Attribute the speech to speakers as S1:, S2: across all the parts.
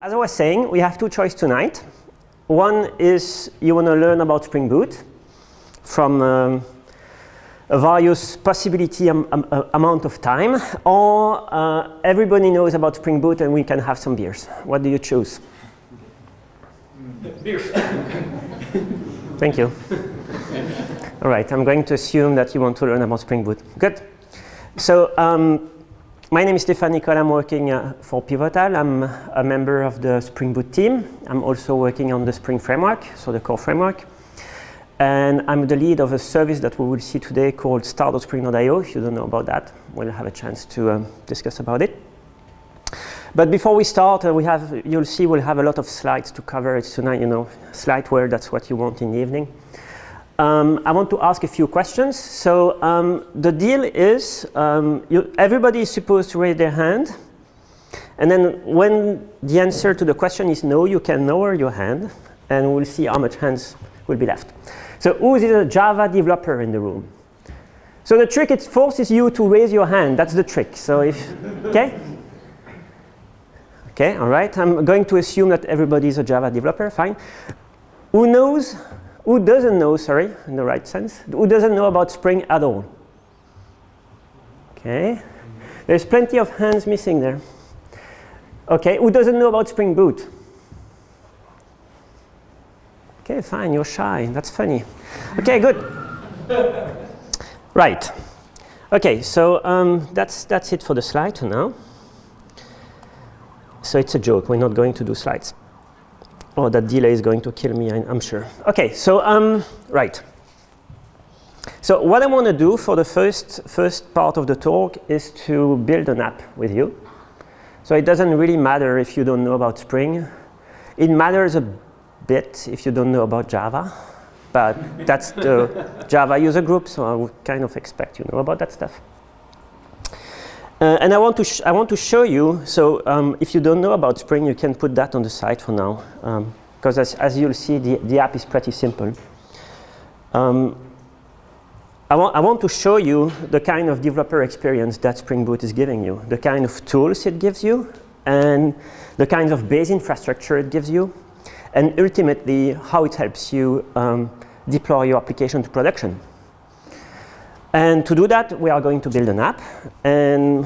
S1: As I was saying, we have two choices tonight. One is you want to learn about Spring Boot from a various possibility amount of time, or everybody knows about Spring Boot and we can have some beers. What do you choose?
S2: Beers.
S1: Thank you. All right, I'm going to assume that you want to learn about Spring Boot. Good. So my name is Stephane, Nicol. I'm working for Pivotal. I'm a member of the Spring Boot team. I'm also working on the Spring framework, so the core framework. And I'm the lead of a service that we will see today called start.spring.io. If you don't know about that, we'll have a chance to discuss about it. But before we start, you'll see we'll have a lot of slides to cover. It's tonight, slideware, that's what you want in the evening. I want to ask a few questions. So the deal is everybody is supposed to raise their hand. And then when the answer to the question is no, you can lower your hand. And we'll see how much hands will be left. So who is a Java developer in the room? So the trick, it forces you to raise your hand. That's the trick. So if, OK? OK, all right. I'm going to assume that everybody is a Java developer. Fine. Who knows? Who doesn't know, sorry, in the right sense? Who doesn't know about Spring at all? OK. There's plenty of hands missing there. OK, who doesn't know about Spring Boot? OK, fine, you're shy. That's funny. OK, good. Right. OK, so that's it for the slide for now. So it's a joke. We're not going to do slides. Oh, that delay is going to kill me, I'm sure. OK, so right. So what I want to do for the first part of the talk is to build an app with you. So it doesn't really matter if you don't know about Spring. It matters a bit if you don't know about Java. But that's the Java user group, so I would kind of expect you know about that stuff. And I want to show you, so if you don't know about Spring, you can put that on the side for now. Because as you'll see, the app is pretty simple. I want to show you the kind of developer experience that Spring Boot is giving you, the kind of tools it gives you, and the kinds of base infrastructure it gives you, and ultimately how it helps you deploy your application to production. And to do that, we are going to build an app. And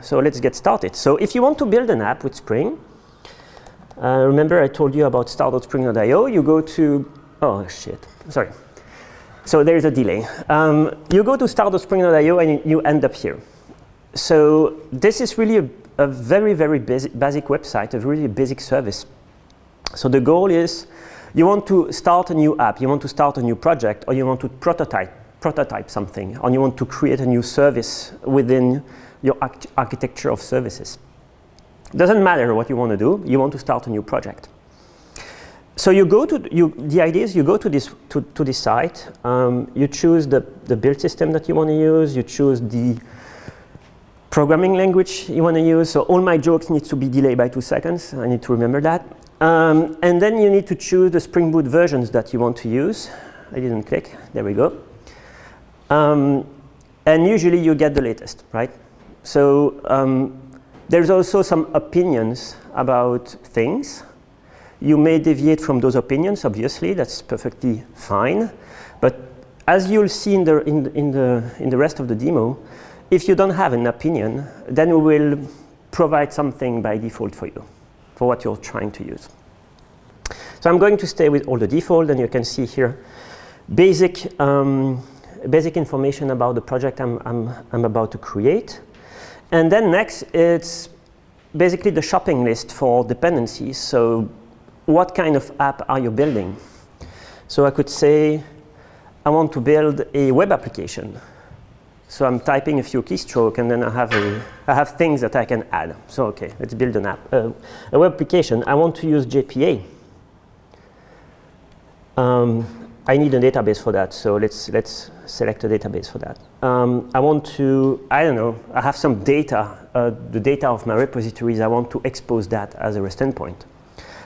S1: so let's get started. So if you want to build an app with Spring, remember I told you about start.spring.io. You go to, oh, shit, sorry. So there is a delay. You go to start.spring.io and you end up here. So this is really a very, very basic website, a really basic service. So the goal is you want to start a new app, you want to start a new project, or you want to prototype something, or you want to create a new service within your architecture of services. It doesn't matter what you want to do, you want to start a new project. So you go to, the idea is you go to this site, you choose the build system that you want to use, you choose the programming language you want to use. So all my jokes need to be delayed by 2 seconds, I need to remember that. And then you need to choose the Spring Boot versions that you want to use. I didn't click, there we go. And usually you get the latest, right? So there's also some opinions about things. You may deviate from those opinions, obviously, that's perfectly fine. But as you'll see in the rest of the demo, if you don't have an opinion, then we will provide something by default for you, for what you're trying to use. So I'm going to stay with all the default, and you can see here basic information about the project I'm about to create. And then next, it's basically the shopping list for dependencies. So what kind of app are you building? So I could say, I want to build a web application. So I'm typing a few keystrokes, and then I have things that I can add. So OK, let's build an app. A web application, I want to use JPA. I need a database for that, so let's select a database for that. I want to, I don't know, I have some data, the data of my repositories, I want to expose that as a REST endpoint.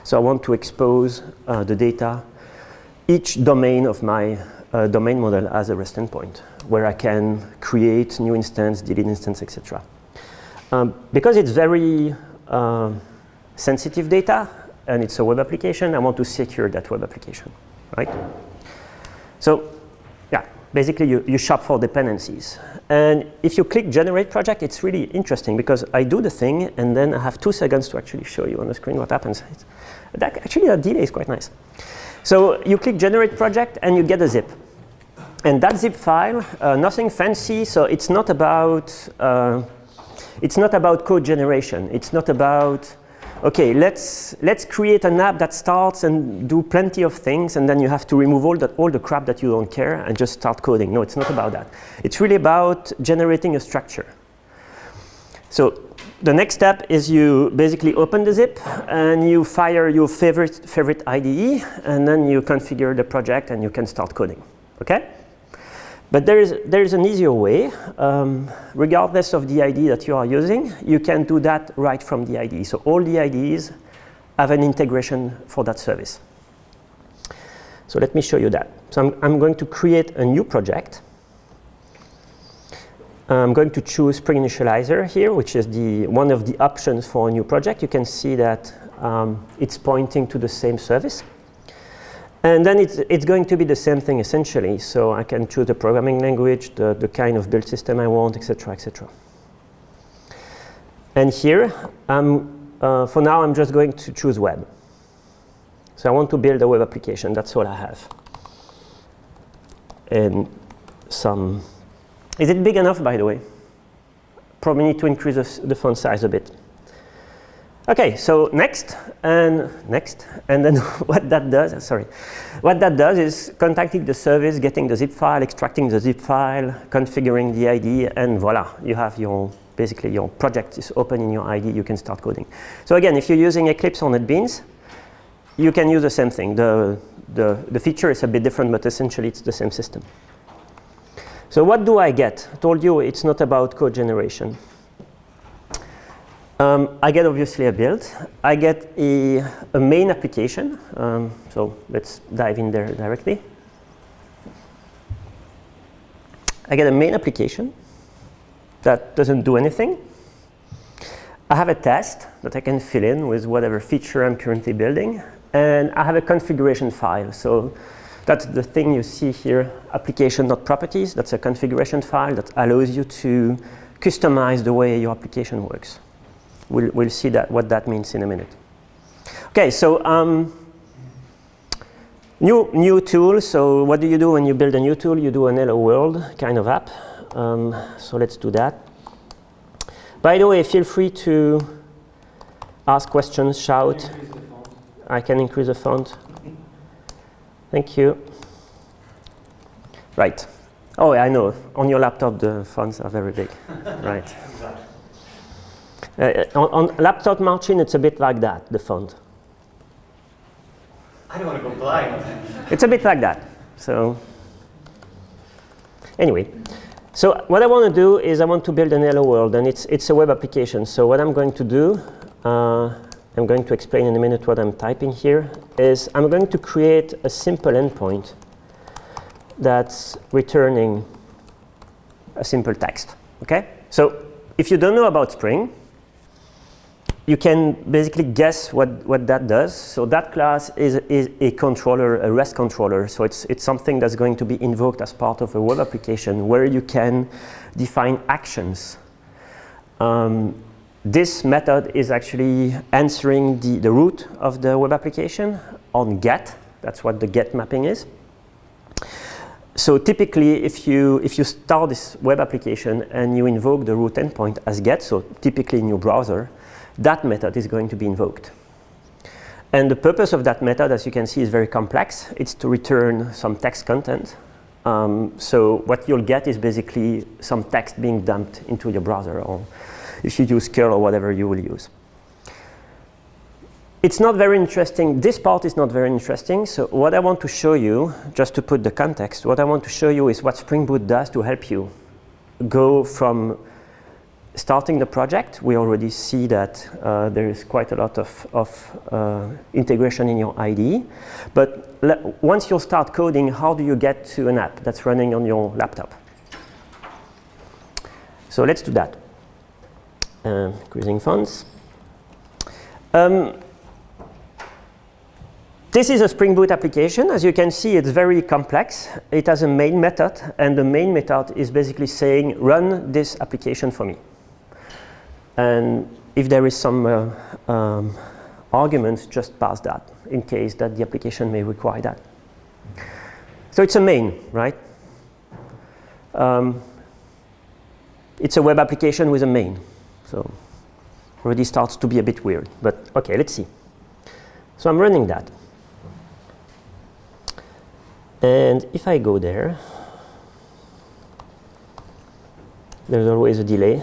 S1: So I want to expose the data, each domain of my domain model as a REST endpoint, where I can create new instance, delete instance, etc. Because it's very sensitive data, and it's a web application. I want to secure that web application, right? So, yeah, basically you shop for dependencies. And if you click Generate Project, it's really interesting because I do the thing, and then I have 2 seconds to actually show you on the screen what happens. Actually, that delay is quite nice. So you click Generate Project, and you get a zip. And that zip file, nothing fancy, so it's not about code generation. It's not about, okay, let's create an app that starts and do plenty of things, and then you have to remove all the crap that you don't care and just start coding. No, it's not about that. It's really about generating a structure. So the next step is you basically open the zip and you fire your favorite IDE, and then you configure the project and you can start coding. Okay? But there is an easier way. Regardless of the IDE that you are using, you can do that right from the IDE. So all the IDEs have an integration for that service. So let me show you that. So I'm going to create a new project. I'm going to choose Spring Initializer here, which is one of the options for a new project. You can see that it's pointing to the same service. And then it's going to be the same thing essentially. So I can choose the programming language, the kind of build system I want, etc., etc. And here, for now, I'm just going to choose web. So I want to build a web application. That's all I have. And some. Is it big enough, by the way? Probably need to increase the font size a bit. Okay, so next, and then what that does is contacting the service, getting the zip file, extracting the zip file, configuring the IDE, and voila, you have basically your project is open in your IDE, you can start coding. So again, if you're using Eclipse or NetBeans, you can use the same thing. The feature is a bit different, but essentially it's the same system. So what do I get? I told you it's not about code generation. I get obviously a build. I get a main application. So let's dive in there directly. I get a main application that doesn't do anything. I have a test that I can fill in with whatever feature I'm currently building. And I have a configuration file. So that's the thing you see here, application.properties. That's a configuration file that allows you to customize the way your application works. We'll see what that means in a minute. Okay, so new tool. So what do you do when you build a new tool? You do an hello world kind of app. So let's do that. By the way, feel free to ask questions, shout. I can increase the font. Thank you. Right. Oh, I know. On your laptop, the fonts are very big. Right. On laptop margin, it's a bit like that, the font.
S2: I don't want to go blind.
S1: It's a bit like that. So anyway, so what I want to do is I want to build an hello world, and it's a web application. So what I'm going to do, I'm going to explain in a minute what I'm typing here, is I'm going to create a simple endpoint that's returning a simple text. Okay? So if you don't know about Spring, you can basically guess what that does. So that class is a controller, a REST controller. So it's something that's going to be invoked as part of a web application where you can define actions. This method is actually answering the root of the web application on get. That's what the get mapping is. So typically, if you start this web application and you invoke the root endpoint as get, so typically in your browser, that method is going to be invoked. And the purpose of that method, as you can see, is very complex. It's to return some text content. So what you'll get is basically some text being dumped into your browser, or if you use curl or whatever you will use. It's not very interesting. This part is not very interesting. So what I want to show you, just to put the context, what I want to show you is what Spring Boot does to help you go from starting the project. We already see that there is quite a lot of integration in your IDE. But once you start coding, how do you get to an app that's running on your laptop? So let's do that. Increasing fonts. This is a Spring Boot application. As you can see, it's very complex. It has a main method, and the main method is basically saying, run this application for me. And if there is some arguments, just pass that, in case that the application may require that. So it's a main, right? It's a web application with a main. So already starts to be a bit weird, but okay, let's see. So I'm running that. And if I go there, there's always a delay.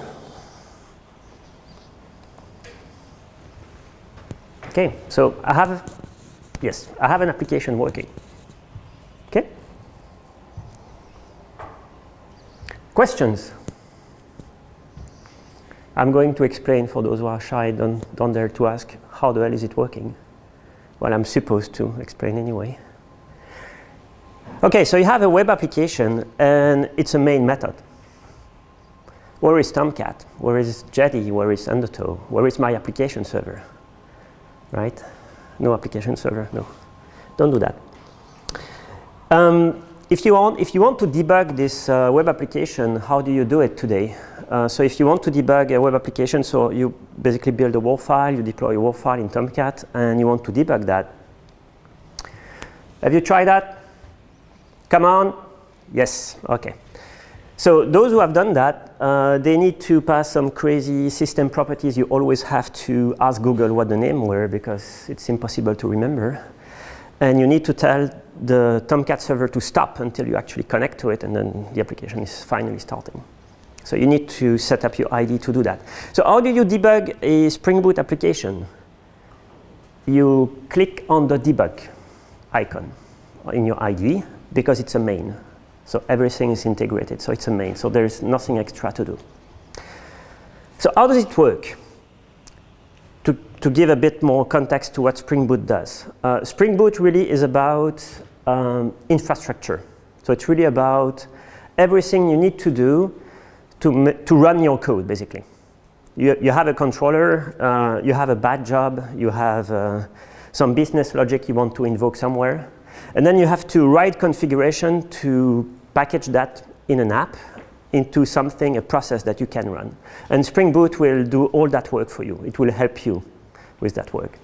S1: Okay, so I have an application working. Okay? Questions? I'm going to explain for those who are shy, don't dare to ask, how the hell is it working? Well, I'm supposed to explain anyway. Okay, so you have a web application, and it's a main method. Where is Tomcat? Where is Jetty? Where is Undertow? Where is my application server? Right? No application server, no. Don't do that. If you want to debug this web application, how do you do it today? So if you want to debug a web application, so you basically build a WAR file, you deploy a WAR file in Tomcat, and you want to debug that. Have you tried that? Come on. Yes, okay. So those who have done that, they need to pass some crazy system properties. You always have to ask Google what the name were, because it's impossible to remember. And you need to tell the Tomcat server to stop until you actually connect to it, and then the application is finally starting. So you need to set up your ID to do that. So how do you debug a Spring Boot application? You click on the debug icon in your ID, because it's a main. So everything is integrated, so it's a main. So there's nothing extra to do. So how does it work? To give a bit more context to what Spring Boot does. Spring Boot really is about infrastructure. So it's really about everything you need to do to run your code, basically. You have a controller, you have a bad job, you have some business logic you want to invoke somewhere. And then you have to write configuration to package that in an app into something, a process that you can run. And Spring Boot will do all that work for you. It will help you with that work.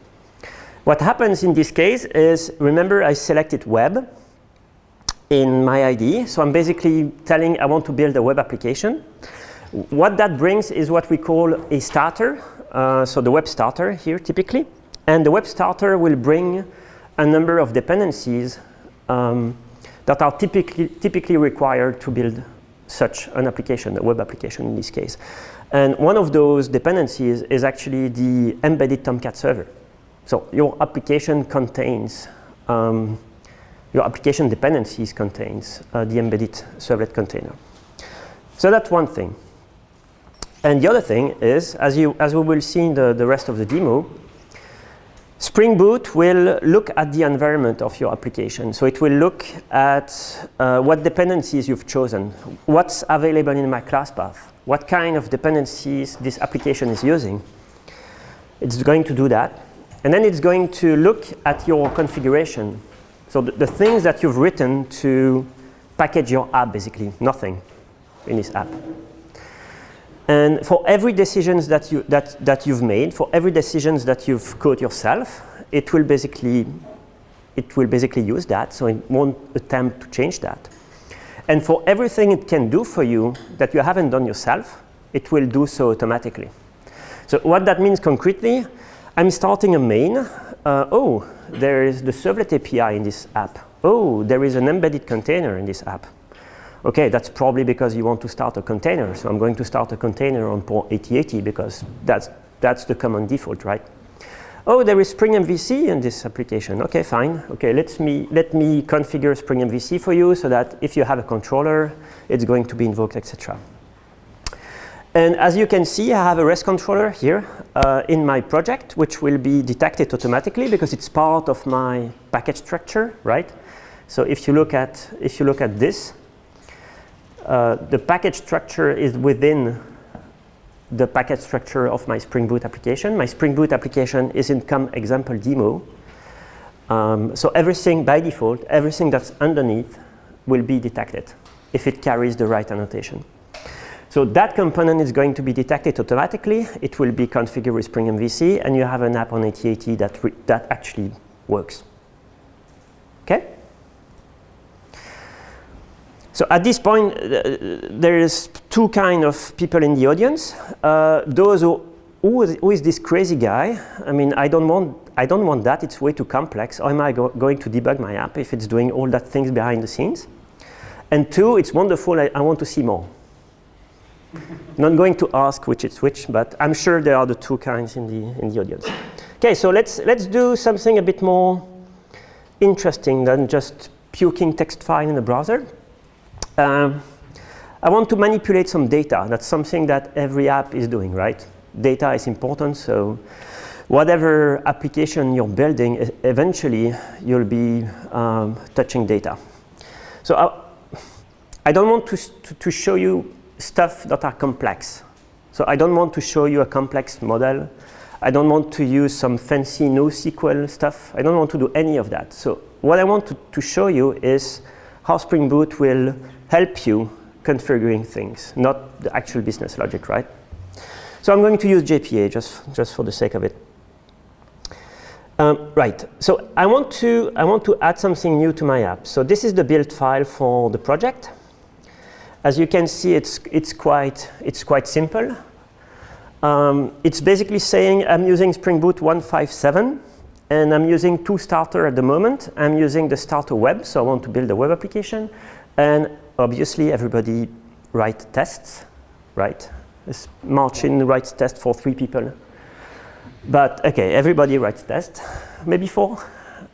S1: What happens in this case is, remember I selected web in my ID. So I'm basically telling I want to build a web application. What that brings is what we call a starter. So the web starter here typically. And the web starter will bring a number of dependencies that are typically required to build such an application, a web application in this case. And one of those dependencies is actually the embedded Tomcat server. So your application contains, your application dependencies contains the embedded servlet container. So that's one thing. And the other thing is, as we will see in the rest of the demo, Spring Boot will look at the environment of your application. So it will look at what dependencies you've chosen, what's available in my class path, what kind of dependencies this application is using. It's going to do that. And then it's going to look at your configuration. So the things that you've written to package your app, basically, nothing in this app. And for every decisions that you've made, for every decisions that you've coded yourself, it will basically use that. So it won't attempt to change that. And for everything it can do for you that you haven't done yourself, it will do so automatically. So what that means concretely, I'm starting a main. Oh, there is the servlet API in this app. Oh, there is an embedded container in this app. Okay, that's probably because you want to start a container. So I'm going to start a container on port 8080 because that's the common default, right? Oh, there is Spring MVC in this application. Okay, fine. Okay, let me configure Spring MVC for you so that if you have a controller, it's going to be invoked, etc. And as you can see, I have a REST controller here in my project, which will be detected automatically because it's part of my package structure, right? So if you look at this, the package structure is within the package structure of my Spring Boot application. My Spring Boot application is in com example demo. So everything by default, everything that's underneath will be detected if it carries the right annotation. So that component is going to be detected automatically. It will be configured with Spring MVC, and you have an app on AT-AT that actually works. Okay? So at this point, there is two kind of people in the audience. Those who is this crazy guy? I mean, I don't want that. It's way too complex. How am I going to debug my app if it's doing all that things behind the scenes? And two, it's wonderful. I want to see more. Not going to ask which is which, but I'm sure there are the two kinds in the audience. Okay, so let's do something a bit more interesting than just puking text file in the browser. I want to manipulate some data. That's something that every app is doing, right? Data is important, so whatever application you're building, eventually you'll be touching data. So I don't want to show you stuff that are complex. So I don't want to show you a complex model. I don't want to use some fancy NoSQL stuff. I don't want to do any of that. So what I want to show you is how Spring Boot will help you configuring things, not the actual business logic, right? So I'm going to use JPA just for the sake of it. Right, so I want to add something new to my app. So this is the build file for the project. As you can see, it's quite simple. It's basically saying I'm using Spring Boot 1.5.7, and I'm using two starter at the moment. I'm using the starter web, so I want to build a web application. And obviously, everybody write tests, right? This Marcin writes tests for 3 people. But OK, everybody writes tests, maybe 4,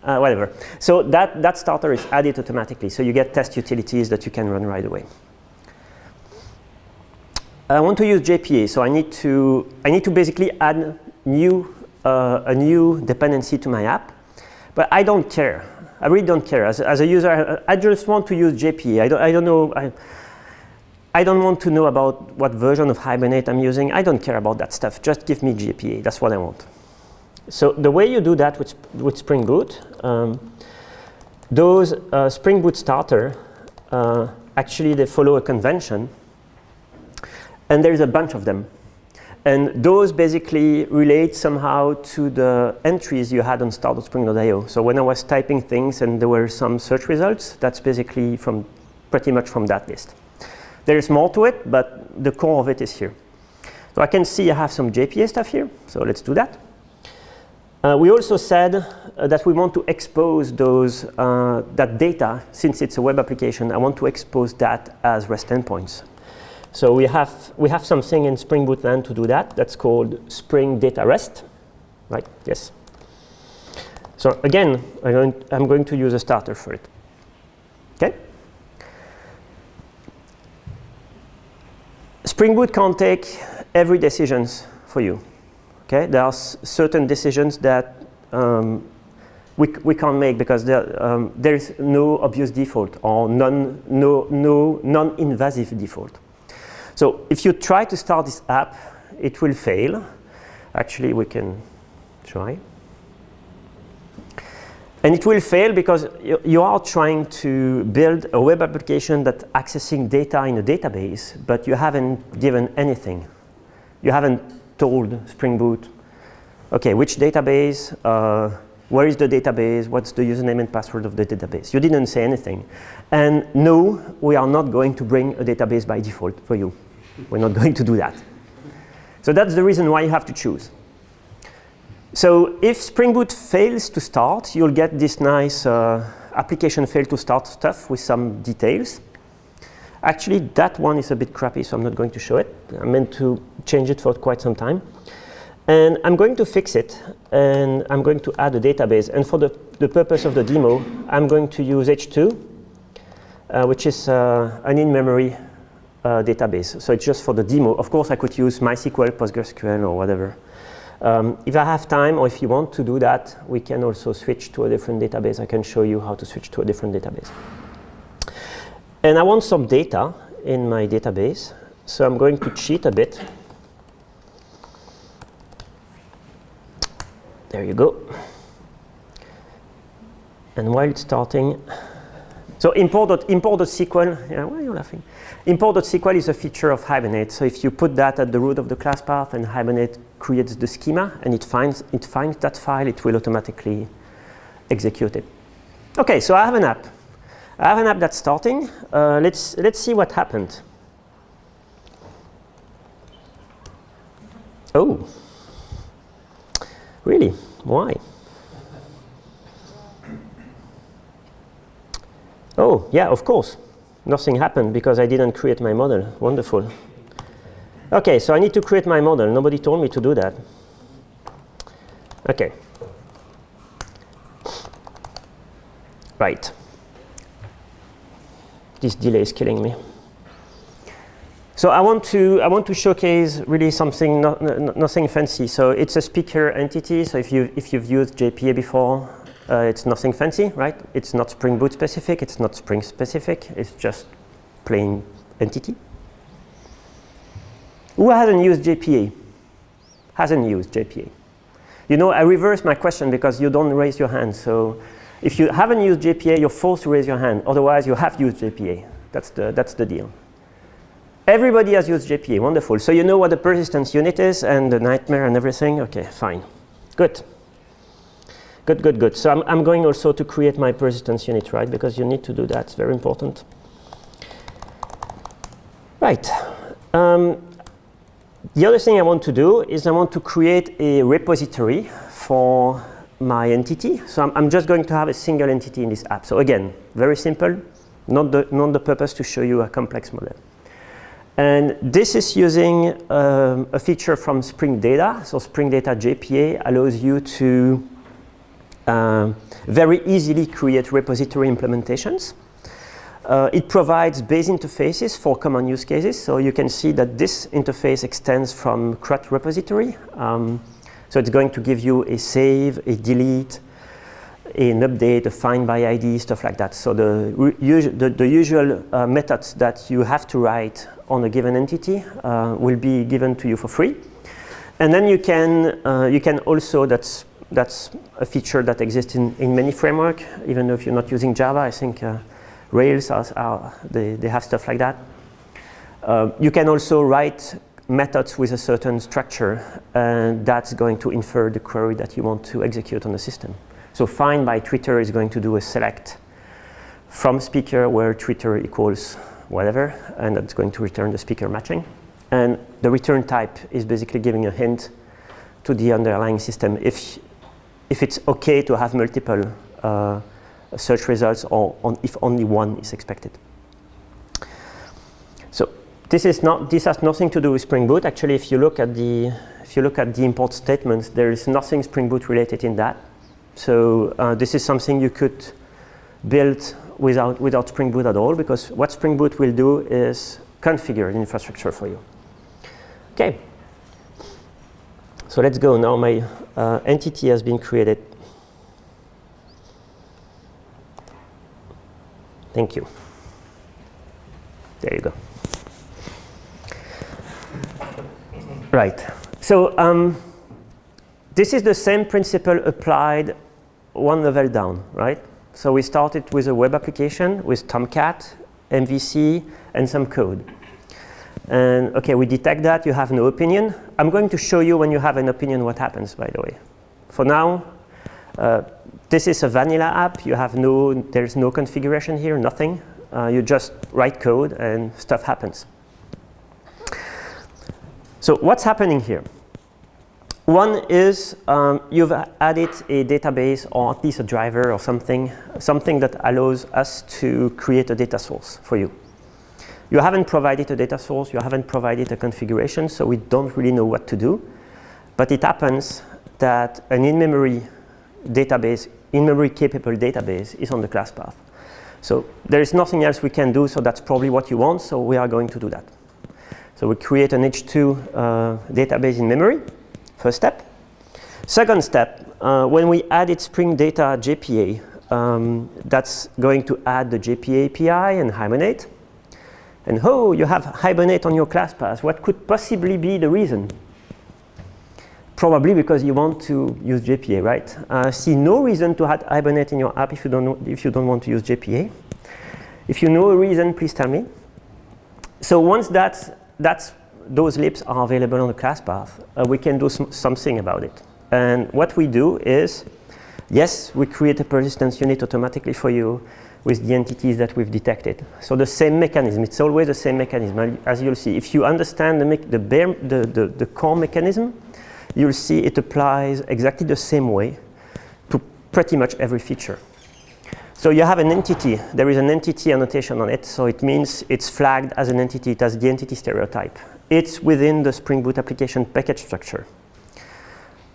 S1: whatever. So that starter is added automatically. So you get test utilities that you can run right away. I want to use JPA, so I need to basically add a new dependency to my app. But I don't care. I really don't care. As a user, I just want to use JPA. I don't know. I don't want to know about what version of Hibernate I'm using. I don't care about that stuff. Just give me JPA. That's what I want. So the way you do that with Spring Boot, those Spring Boot starter, actually they follow a convention. And there's a bunch of them. And those basically relate somehow to the entries you had on start.spring.io. So when I was typing things and there were some search results, that's basically pretty much from that list. There is more to it, but the core of it is here. So I can see I have some JPA stuff here. So let's do that. We also said that we want to expose that data. Since it's a web application, I want to expose that as REST endpoints. So we have something in Spring Boot land to do that. That's called Spring Data REST, right? Yes. So again, I'm going to use a starter for it. Okay. Spring Boot can't take every decisions for you. Okay. There are certain decisions that we can't make because there is no obvious default or non-invasive default. So if you try to start this app, it will fail. Actually, we can try. And it will fail because you are trying to build a web application that's accessing data in a database, but you haven't given anything. You haven't told Spring Boot, OK, which database, where is the database, what's the username and password of the database. You didn't say anything. And no, we are not going to bring a database by default for you. We're not going to do that. So that's the reason why you have to choose. So if Spring Boot fails to start, you'll get this nice application fail to start stuff with some details. Actually, that one is a bit crappy, so I'm not going to show it. I meant to change it for quite some time. And I'm going to fix it, and I'm going to add a database. And for the purpose of the demo, I'm going to use H2, which is an in-memory database. So it's just for the demo. Of course, I could use MySQL, PostgreSQL, or whatever. If I have time, or if you want to do that, we can also switch to a different database. I can show you how to switch to a different database. And I want some data in my database. So I'm going to cheat a bit. There you go. And while it's starting, so import.sql, yeah, why are you laughing? Import.sql is a feature of Hibernate. So if you put that at the root of the class path and Hibernate creates the schema and it finds that file, it will automatically execute it. Okay, so I have an app. I have an app that's starting. Let's see what happened. Oh, really? Why? Oh, yeah, of course. Nothing happened because I didn't create my model. Wonderful. Okay, so I need to create my model. Nobody told me to do that. Okay. Right. This delay is killing me. So I want to showcase really something nothing fancy. So it's a speaker entity. So if you've used JPA before, it's nothing fancy, right? It's not Spring Boot specific. It's not Spring specific. It's just plain entity. Who hasn't used JPA? Hasn't used JPA. You know, I reversed my question because you don't raise your hand. So if you haven't used JPA, you're forced to raise your hand. Otherwise, you have used JPA. That's the deal. Everybody has used JPA. Wonderful. So you know what the persistence unit is and the nightmare and everything? Okay, fine. Good. Good, good, good. So I'm going also to create my persistence unit, right? Because you need to do that. It's very important. Right. The other thing I want to do is I want to create a repository for my entity. So I'm just going to have a single entity in this app. So again, very simple, not the purpose to show you a complex model. And this is using a feature from Spring Data. So Spring Data JPA allows you to very easily create repository implementations. It provides base interfaces for common use cases. So you can see that this interface extends from CRUD repository. So it's going to give you a save, a delete, an update, a find by ID, stuff like that. So the usual methods that you have to write on a given entity will be given to you for free. And then you can also, that's a feature that exists in many frameworks, even though if you're not using Java, I think Rails, they have stuff like that. You can also write methods with a certain structure, and that's going to infer the query that you want to execute on the system. So find by Twitter is going to do a select from speaker where Twitter equals whatever, and that's going to return the speaker matching. And the return type is basically giving a hint to the underlying system if it's okay to have multiple search results or if only one is expected. So this has nothing to do with Spring Boot. Actually, if you look at the import statements, there is nothing Spring Boot related in that. So this is something you could build without Spring Boot at all, because what Spring Boot will do is configure the infrastructure for you. Okay. So let's go now. My entity has been created. Thank you. There you go. Right. So this is the same principle applied one level down, right? So we started with a web application with Tomcat, MVC, and some code. And OK, we detect that you have no opinion. I'm going to show you when you have an opinion what happens, by the way. For now, this is a vanilla app. There's no configuration here, nothing. You just write code and stuff happens. So what's happening here? One is you've added a database or at least a driver or something that allows us to create a data source for you. You haven't provided a data source, you haven't provided a configuration, so we don't really know what to do. But it happens that an in-memory database, in-memory capable database is on the class path. So there is nothing else we can do, so that's probably what you want, so we are going to do that. So we create an H2 database in memory, first step. Second step, when we added Spring Data JPA, that's going to add the JPA API and Hibernate. And oh, you have Hibernate on your class path. What could possibly be the reason? probably because you want to use JPA, right? See no reason to add Hibernate in your app if you don't want to use JPA. If you know a reason, please tell me. So once those libs are available on the class path, we can do something about it. And what we do is, yes, we create a persistence unit automatically for you with the entities that we've detected. So the same mechanism, it's always the same mechanism. As you'll see, if you understand the core mechanism, you'll see it applies exactly the same way to pretty much every feature. So you have an entity, there is an entity annotation on it, so it means it's flagged as an entity, it has the entity stereotype. It's within the Spring Boot application package structure.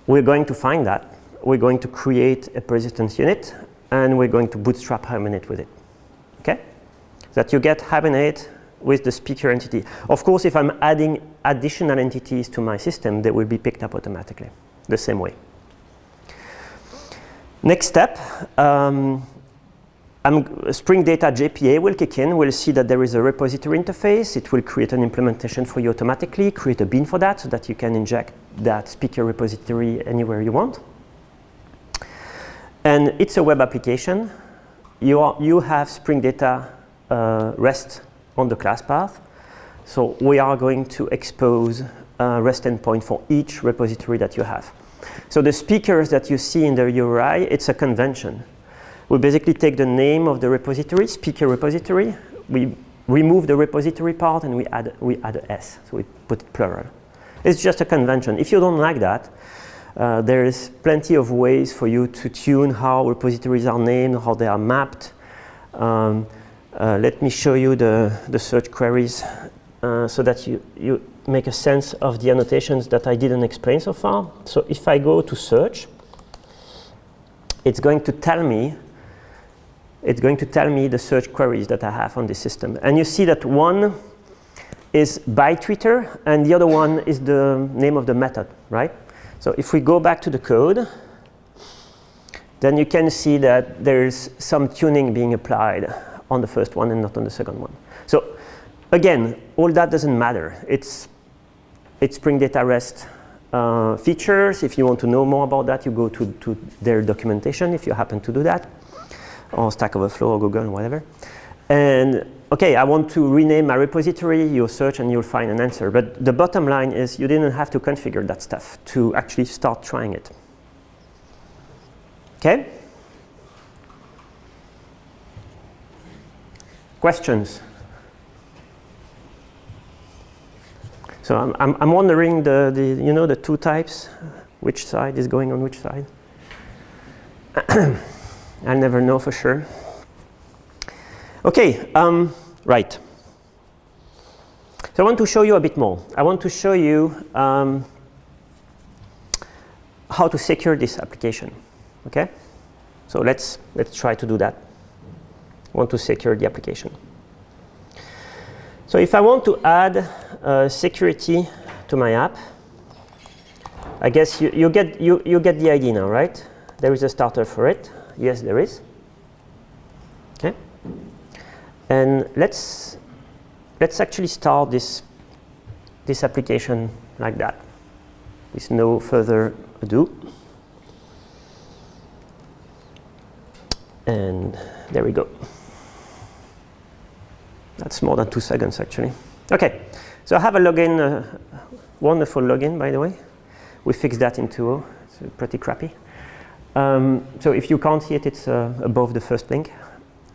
S1: We're going to find that. We're going to create a persistence unit, and we're going to bootstrap Hibernate with it. Okay? That you get Hibernate with the speaker entity. Of course, if I'm adding additional entities to my system, they will be picked up automatically, the same way. Next step, Spring Data JPA will kick in. We'll see that there is a repository interface. It will create an implementation for you automatically, create a bean for that so that you can inject that speaker repository anywhere you want. And it's a web application. You have Spring Data REST on the class path. So we are going to expose REST endpoint for each repository that you have. So the speakers that you see in the URI, it's a convention. We basically take the name of the repository, speaker repository. We remove the repository part and we add a S. So we put it plural. It's just a convention. If you don't like that, there is plenty of ways for you to tune how repositories are named, how they are mapped. Let me show you the search queries so that you make a sense of the annotations that I didn't explain so far. So if I go to search, it's going to tell me the search queries that I have on the system. And you see that one is by Twitter and the other one is the name of the method, right? So if we go back to the code, then you can see that there's some tuning being applied on the first one and not on the second one. So again, all that doesn't matter. It's Spring Data REST features. If you want to know more about that, you go to their documentation if you happen to do that, or Stack Overflow or Google or whatever. And okay, I want to rename my repository. You'll search and you'll find an answer. But the bottom line is you didn't have to configure that stuff to actually start trying it. Okay? Questions? So I'm wondering the two types, which side is going on which side? I'll never know for sure. Okay, right. So I want to show you a bit more. I want to show you how to secure this application. Okay? So let's try to do that. I want to secure the application. So if I want to add security to my app, I guess you get the idea now, right? There is a starter for it. Yes, there is. Okay. And let's actually start this application like that, with no further ado. And there we go. That's more than 2 seconds, actually. Okay, so I have a login, wonderful login, by the way. We fixed that in 2.0. It's pretty crappy. So if you can't see it, it's above the first link.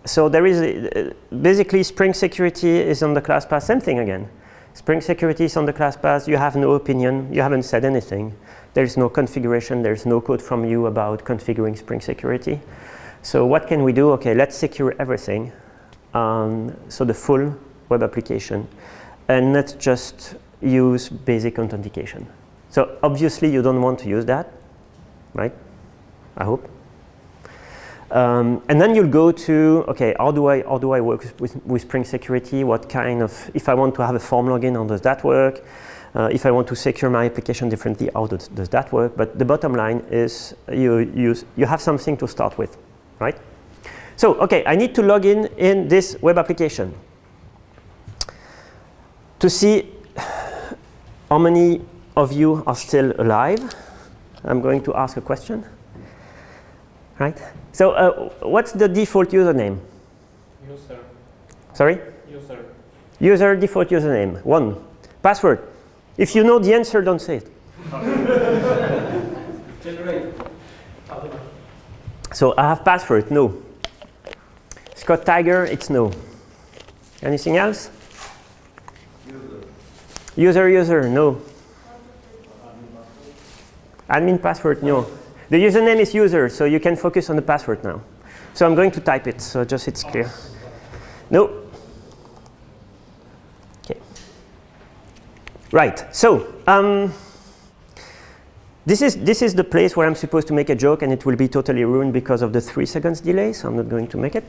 S1: So there is basically Spring Security is on the class path. Same thing again. Spring Security is on the class path. You have no opinion. You haven't said anything. There is no configuration. There is no code from you about configuring Spring Security. So what can we do? Okay, let's secure everything. So the full web application. And let's just use basic authentication. So obviously you don't want to use that, right? I hope. And then you'll go to, okay, how do I work with Spring Security? What kind of, if I want to have a form login, how does that work? If I want to secure my application differently, how does that work? But the bottom line is you have something to start with, right? So, okay, I need to log in this web application to see how many of you are still alive. I'm going to ask a question. Right? So what's the default username?
S2: User.
S1: Sorry?
S2: User.
S1: User default username. 1. Password. If you know the answer, don't say it.
S2: Generate.
S1: So I have password, no. Scott Tiger, it's no. Anything else? User, no. Admin password, no. The username is user, so you can focus on the password now. So I'm going to type it, so just it's clear. No. Okay. Right, so this is the place where I'm supposed to make a joke, and it will be totally ruined because of the 3 seconds delay, so I'm not going to make it.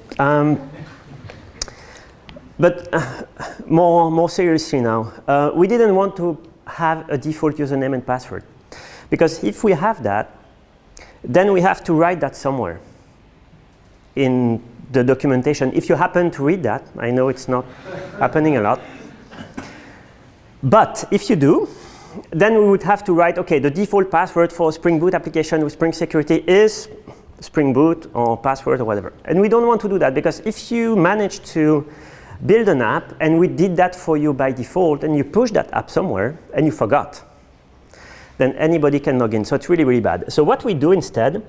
S1: But more seriously now, we didn't want to have a default username and password. Because if we have that, then we have to write that somewhere in the documentation. If you happen to read that, I know it's not happening a lot. But if you do, then we would have to write, okay, the default password for a Spring Boot application with Spring Security is Spring Boot or password or whatever. And we don't want to do that, because if you manage to build an app and we did that for you by default and you push that app somewhere and you forgot, then anybody can log in. So it's really, really bad. So what we do instead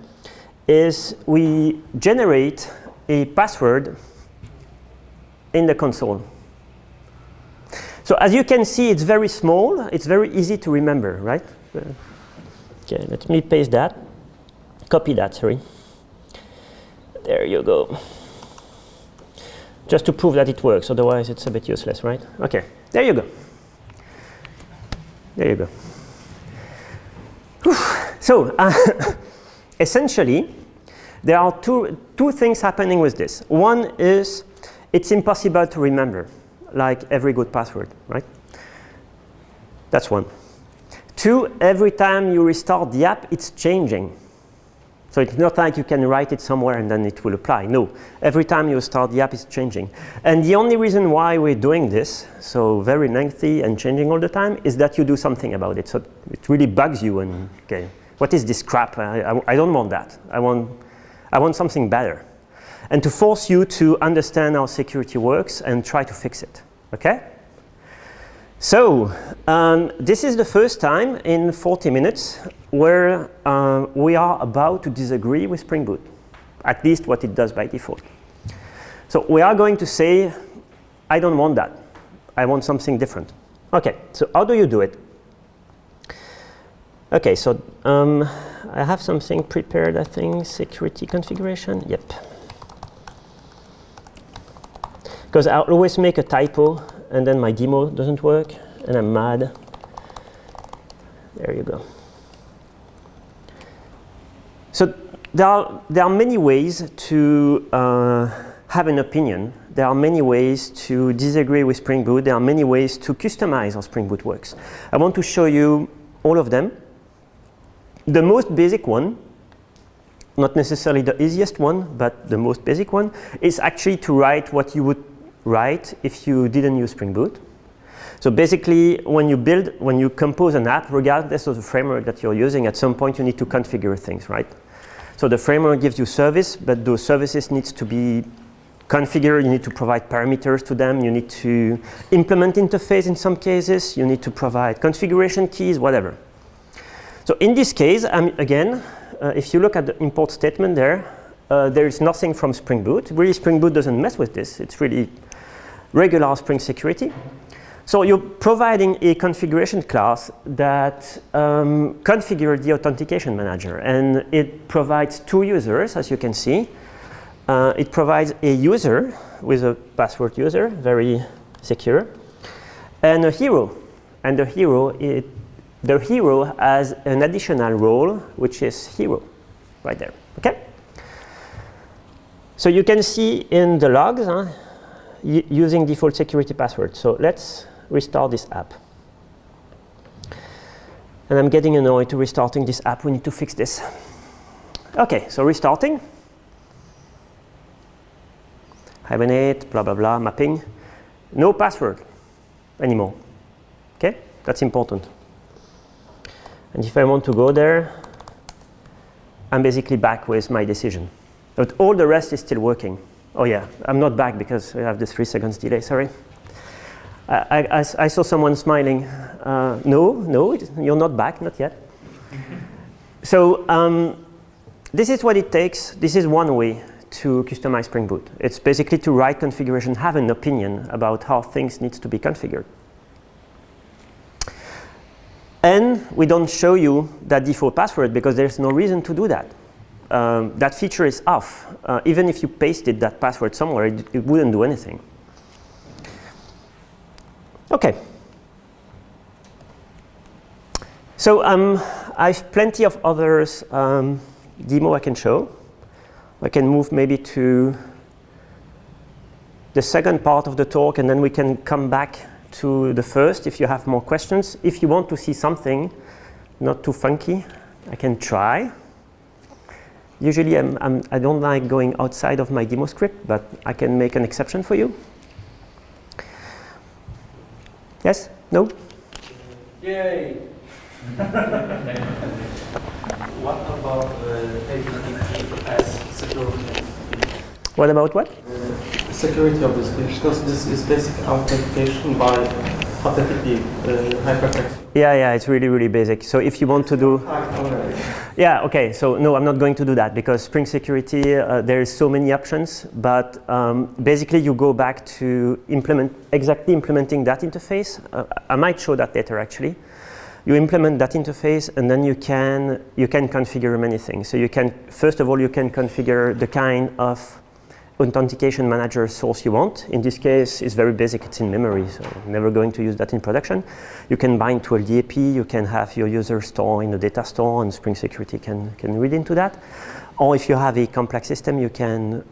S1: is we generate a password in the console. So as you can see, it's very small. It's very easy to remember, right? Okay, let me paste that. Copy that, sorry. There you go. Just to prove that it works, otherwise it's a bit useless, right? Okay, there you go. There you go. Whew. So essentially, there are two things happening with this. One is it's impossible to remember, like every good password, right? That's one. 2, every time you restart the app, it's changing. So it's not like you can write it somewhere and then it will apply. No, every time you start the app, it's changing. And the only reason why we're doing this, so very lengthy and changing all the time, is that you do something about it. So it really bugs you and, okay, what is this crap? I don't want that. I want something better. And to force you to understand how security works and try to fix it, okay? So this is the first time in 40 minutes where we are about to disagree with Spring Boot, at least what it does by default. So we are going to say, I don't want that. I want something different. Okay, so how do you do it? Okay, so I have something prepared, I think, security configuration, yep. Because I always make a typo and then my demo doesn't work and I'm mad. There you go. So there are many ways to have an opinion. There are many ways to disagree with Spring Boot. There are many ways to customize how Spring Boot works. I want to show you all of them. The most basic one, not necessarily the easiest one, but the most basic one, is actually to write what you would write if you didn't use Spring Boot. So basically, when you compose an app, regardless of the framework that you're using, at some point you need to configure things, right? So the framework gives you service, but those services needs to be configured. You need to provide parameters to them. You need to implement interface in some cases. You need to provide configuration keys, whatever. So in this case, again, if you look at the import statement there is nothing from Spring Boot. Really, Spring Boot doesn't mess with this. It's really regular Spring Security. So you're providing a configuration class that configures the authentication manager, and it provides 2 users, as you can see. It provides a user with a password user, very secure, and a hero. And the hero has an additional role, which is hero, right there. Okay. So you can see in the logs using default security password. So let's restart this app. And I'm getting annoyed to restarting this app. We need to fix this. Okay, so restarting. Hibernate, blah, blah, blah, mapping. No password anymore. Okay, that's important. And if I want to go there, I'm basically back with my decision. But all the rest is still working. Oh yeah, I'm not back because I have the 3 seconds delay, sorry. I saw someone smiling. No, you're not back, not yet. So this is what it takes. This is one way to customize Spring Boot. It's basically to write configuration, have an opinion about how things need to be configured. And we don't show you that default password because there's no reason to do that. That feature is off. Even if you pasted that password somewhere, it wouldn't do anything. Okay. So I have plenty of others demo I can show. I can move maybe to the second part of the talk, and then we can come back to the first if you have more questions. If you want to see something not too funky, I can try. Usually I don't like going outside of my demo script, but I can make an exception for you. Yes? No?
S2: Yay! What about taking it as security?
S1: What about what?
S2: Security, obviously, because this is basic authentication by HTTP hypertext.
S1: Yeah, it's really, really basic. So if you want to do... Yeah, okay, so no, I'm not going to do that because Spring Security, there is so many options, but basically you go back to exactly implementing that interface. I might show that later, actually. You implement that interface, and then you can configure many things. So you can, first of all, you can configure the kind of authentication manager source you want. In this case, it's very basic, it's in memory, so I'm never going to use that in production. You can bind to a jaypee, you can have your user store in the data store, and Spring Security can read into that. Or if you have a complex system, you can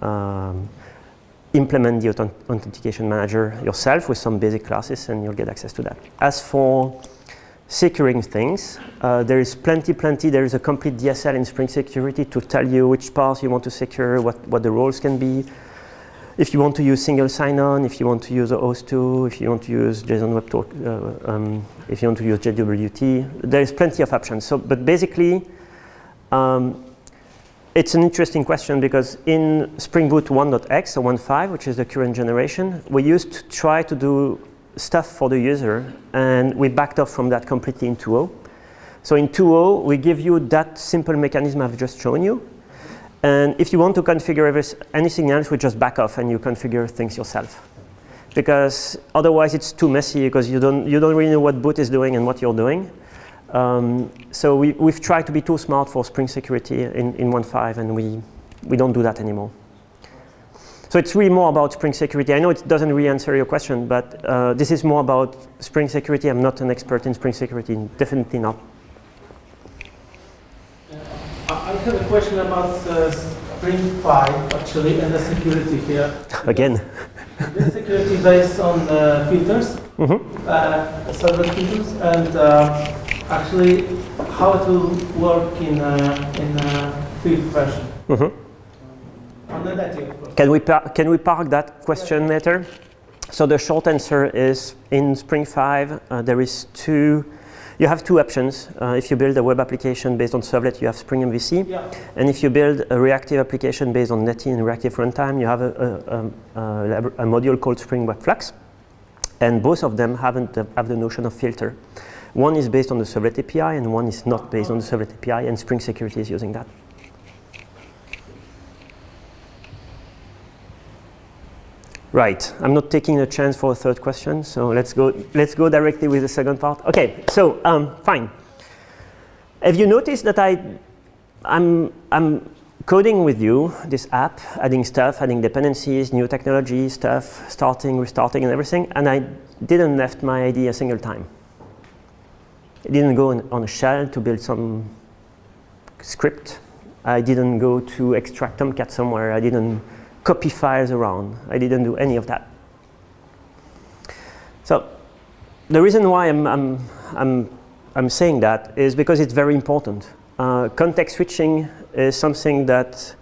S1: implement the authentication manager yourself with some basic classes, and you'll get access to that. As for securing things, there is plenty. There is a complete DSL in Spring Security to tell you which paths you want to secure, what the roles can be. If you want to use single sign-on, if you want to use OAuth2, if you want to use JSON Web Talk, if you want to use JWT, there is plenty of options. So, but basically, it's an interesting question because in Spring Boot 1.x or 1.5, which is the current generation, we used to try to do stuff for the user, and we backed off from that completely in 2.0. So in 2.0, we give you that simple mechanism I've just shown you, and if you want to configure anything else, we just back off and you configure things yourself. Because otherwise it's too messy because you don't really know what boot is doing and what you're doing. So we've tried to be too smart for Spring Security in 1.5, and we don't do that anymore. So it's really more about Spring Security. I know it doesn't really answer your question, but this is more about Spring Security. I'm not an expert in Spring Security, definitely not.
S2: I have a question about Spring 5, actually, and the security here.
S1: Again.
S2: The security based on filters, several filters, and actually how to work in fifth version. On the native, of course.
S1: Can we park that question later? So the short answer is in Spring 5, you have two options. If you build a web application based on servlet, you have Spring MVC.
S2: Yeah.
S1: And if you build a reactive application based on Netty and reactive runtime, you have a module called Spring Web Flux. And both of them have the notion of filter. One is based on the servlet API, and one is not based on the servlet API, and Spring Security is using that. Right, I'm not taking a chance for a third question, so let's go directly with the second part. Okay, so fine. Have you noticed that I'm coding with you this app, adding stuff, adding dependencies, new technology stuff, starting, restarting, and everything, and I didn't left my IDE a single time. I didn't go on a shell to build some script. I didn't go to extract Tomcat somewhere. I didn't copy files around. I didn't do any of that. So the reason why I'm saying that is because it's very important. Context switching is something that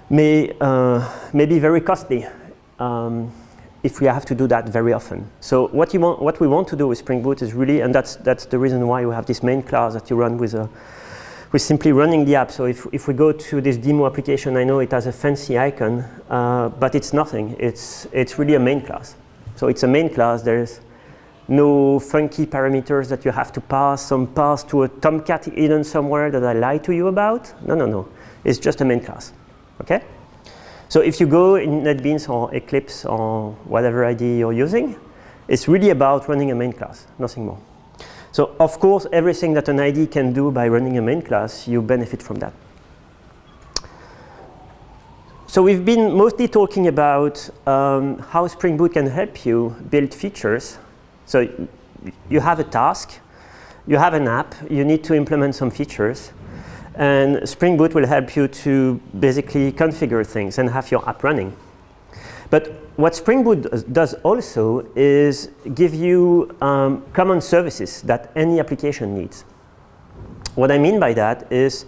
S1: may be very costly if we have to do that very often. So what we want to do with Spring Boot is really, and that's the reason why you have this main class that you run with with simply running the app. So if we go to this demo application, I know it has a fancy icon, but it's nothing. It's really a main class. So it's a main class. There's no funky parameters that you have to pass, some pass to a tomcat hidden somewhere that I lied to you about. No. It's just a main class, okay? So if you go in NetBeans or Eclipse or whatever IDE you're using, it's really about running a main class, nothing more. So of course, everything that an IDE can do by running a main class, you benefit from that. So we've been mostly talking about how Spring Boot can help you build features. So you have a task, you have an app, you need to implement some features, and Spring Boot will help you to basically configure things and have your app running. But what Spring Boot does also is give you common services that any application needs. What I mean by that is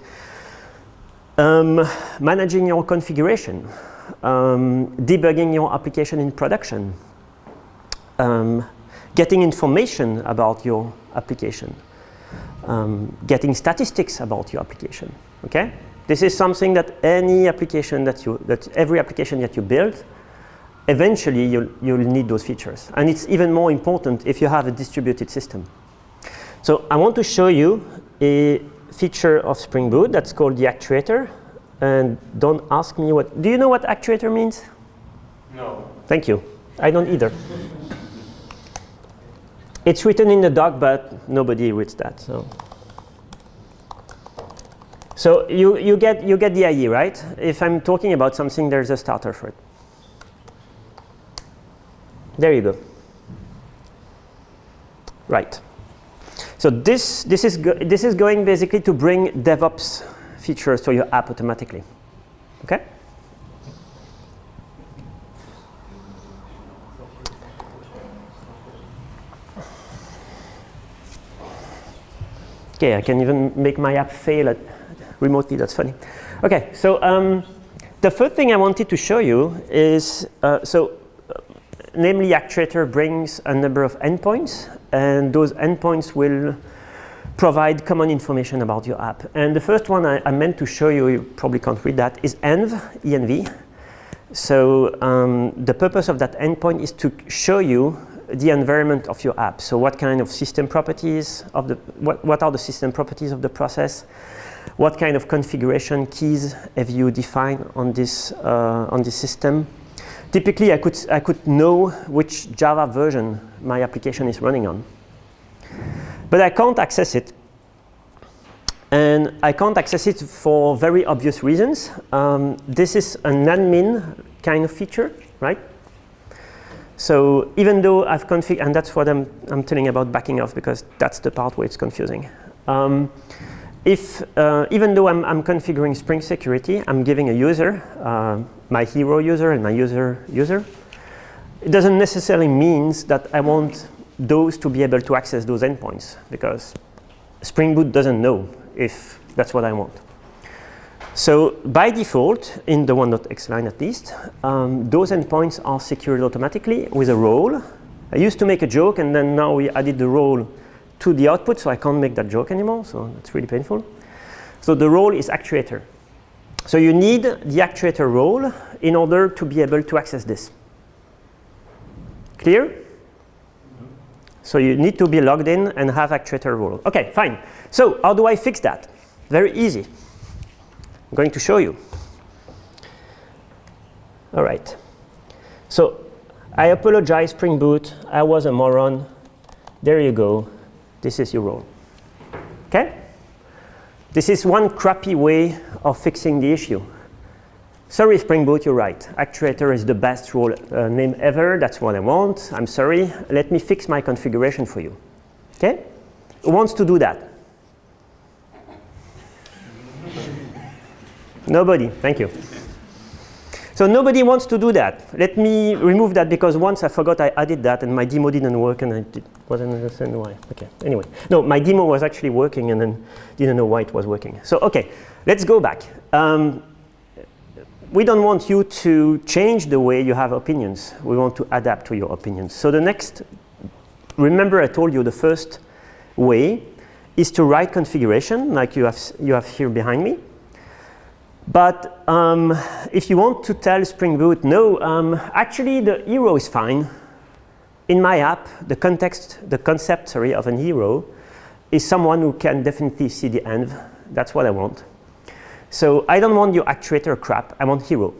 S1: managing your configuration, debugging your application in production, getting information about your application, getting statistics about your application. Okay, this is something that any application every application that you build, eventually you'll need those features, and it's even more important if you have a distributed system. So I want to show you a feature of Spring Boot that's called the actuator, and don't ask me what. Do you know what actuator means?
S2: No.
S1: Thank you. I don't either. It's written in the doc, but nobody reads that. So you get the idea, right? If I'm talking about something, there's a starter for it. There you go. Right. So this is going basically to bring DevOps features to your app automatically. Okay. Okay, I can even make my app fail remotely. That's funny. Okay, so the first thing I wanted to show you is namely, actuator brings a number of endpoints, and those endpoints will provide common information about your app. And the first one I meant to show you, you probably can't read that, is env. So the purpose of that endpoint is to show you the environment of your app. So what kind of system properties of what are the system properties of the process? What kind of configuration keys have you defined on this system? Typically, I could know which Java version my application is running on, but I can't access it. And I can't access it for very obvious reasons. This is an admin kind of feature, right? So even though I've configured, and that's what I'm telling about backing off, because that's the part where it's confusing. Even though I'm configuring Spring Security, I'm giving a user, my hero user and my user, it doesn't necessarily mean that I want those to be able to access those endpoints, because Spring Boot doesn't know if that's what I want. So by default, in the 1.x line at least, those endpoints are secured automatically with a role. I used to make a joke, and then now we added the role to the output, so I can't make that joke anymore, so that's really painful. So the role is actuator. So you need the actuator role in order to be able to access this. Clear? So you need to be logged in and have actuator role. Okay, fine. So how do I fix that? Very easy. I'm going to show you. All right. So I apologize, Spring Boot. I was a moron. There you go. This is your role. Okay? This is one crappy way of fixing the issue. Sorry, Spring Boot, you're right. Actuator is the best role name ever. That's what I want. I'm sorry. Let me fix my configuration for you. Okay? Who wants to do that? Nobody. Thank you. So nobody wants to do that. Let me remove that, because once I forgot I added that and my demo didn't work, and I wasn't understanding why. Okay, anyway. No, my demo was actually working and then didn't know why it was working. So, okay, let's go back. We don't want you to change the way you have opinions. We want to adapt to your opinions. So the next, remember I told you the first way is to write configuration, like you have here behind me. But if you want to tell Spring Boot, no, actually the hero is fine. In my app, the concept of an hero is someone who can definitely see the env. That's what I want. So I don't want your actuator crap, I want hero.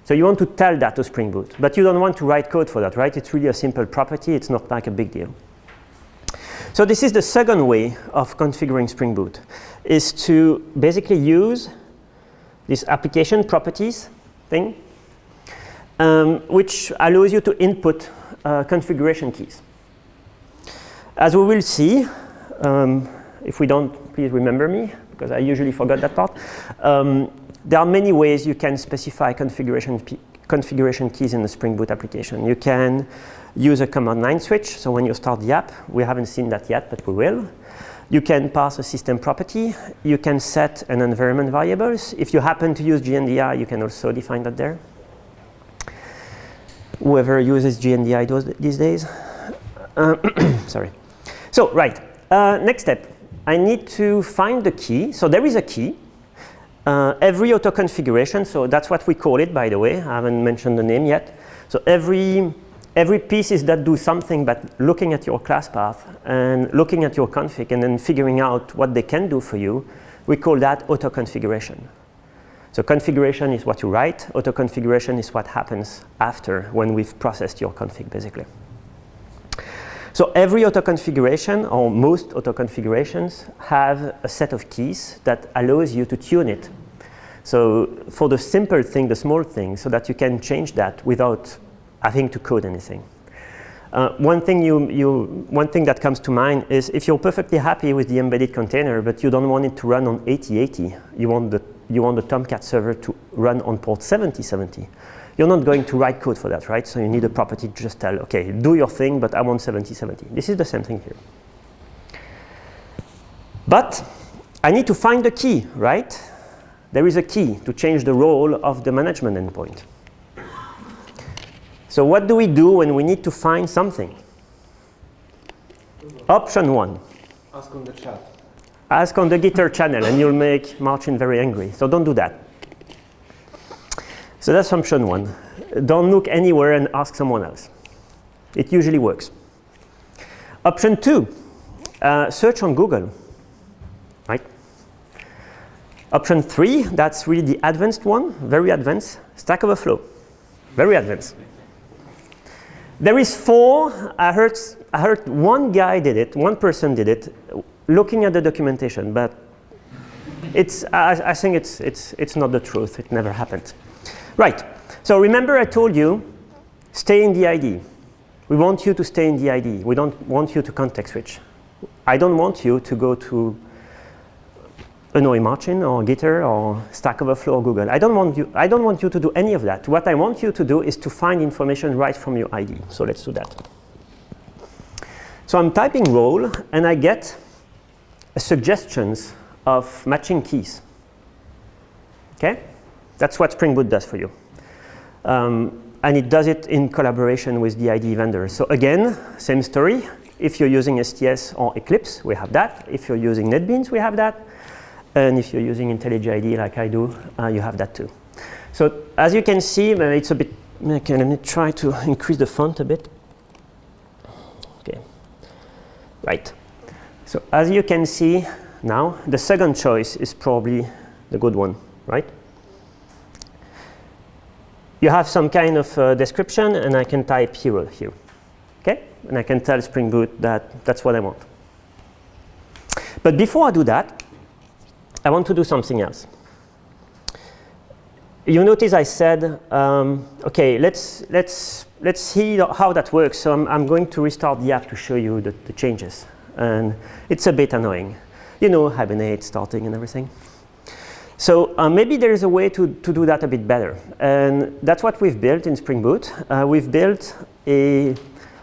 S1: So you want to tell that to Spring Boot, but you don't want to write code for that, right? It's really a simple property, it's not like a big deal. So this is the second way of configuring Spring Boot, is to basically use this application properties thing, which allows you to input configuration keys. As we will see, if we don't, please remember me, because I usually forgot that part. There are many ways you can specify configuration keys in the Spring Boot application. You can use a command line switch, so when you start the app, we haven't seen that yet, but we will. You can pass a system property. You can set an environment variables. If you happen to use GNDI, you can also define that there. Whoever uses GNDI these days. Sorry. So, right, next step. I need to find the key. So there is a key. Every auto configuration, so that's what we call it, by the way. I haven't mentioned the name yet. So every pieces that do something but looking at your class path and looking at your config and then figuring out what they can do for you, we call that auto configuration. So configuration is what you write. Auto configuration is what happens after when we've processed your config, basically. So every auto configuration, or most auto configurations, have a set of keys that allows you to tune it. So for the simple thing, the small thing, so that you can change that without having to code anything. One thing that comes to mind is if you're perfectly happy with the embedded container, but you don't want it to run on 8080, you want the Tomcat server to run on port 7070. You're not going to write code for that, right? So you need a property to just tell, okay, do your thing, but I want 7070. This is the same thing here. But I need to find the key, right? There is a key to change the role of the management endpoint. So what do we do when we need to find something? Option 1.
S2: Ask on the chat.
S1: Ask on the Gitter channel, and you'll make Martin very angry. So don't do that. So that's option 1. Don't look anywhere and ask someone else. It usually works. Option 2, search on Google, right? Option 3, that's really the advanced one, very advanced, Stack Overflow, very advanced. There is 4, I heard one guy did it, one person did it, looking at the documentation, but I think it's not the truth, it never happened. Right, so remember I told you, stay in the ID. We want you to stay in the ID. We don't want you to context switch. I don't want you to go to Annoy Martin or Gitter or Stack Overflow or Google. I don't want you to do any of that. What I want you to do is to find information right from your ID. So let's do that. So I'm typing role, and I get suggestions of matching keys. Okay? That's what Spring Boot does for you. And it does it in collaboration with the ID vendor. So again, same story. If you're using STS or Eclipse, we have that. If you're using NetBeans, we have that. And if you're using IntelliJ ID like I do, you have that too. So as you can see, it's a bit, okay, let me try to increase the font a bit. Okay, right. So as you can see now, the second choice is probably the good one, right? You have some kind of description, and I can type hero here, okay? And I can tell Spring Boot that that's what I want. But before I do that, I want to do something else. You notice I said, okay, let's see how that works. So I'm going to restart the app to show you the changes. And it's a bit annoying. You know, hibernate, starting and everything. So maybe there is a way to do that a bit better. And that's what we've built in Spring Boot. We've built a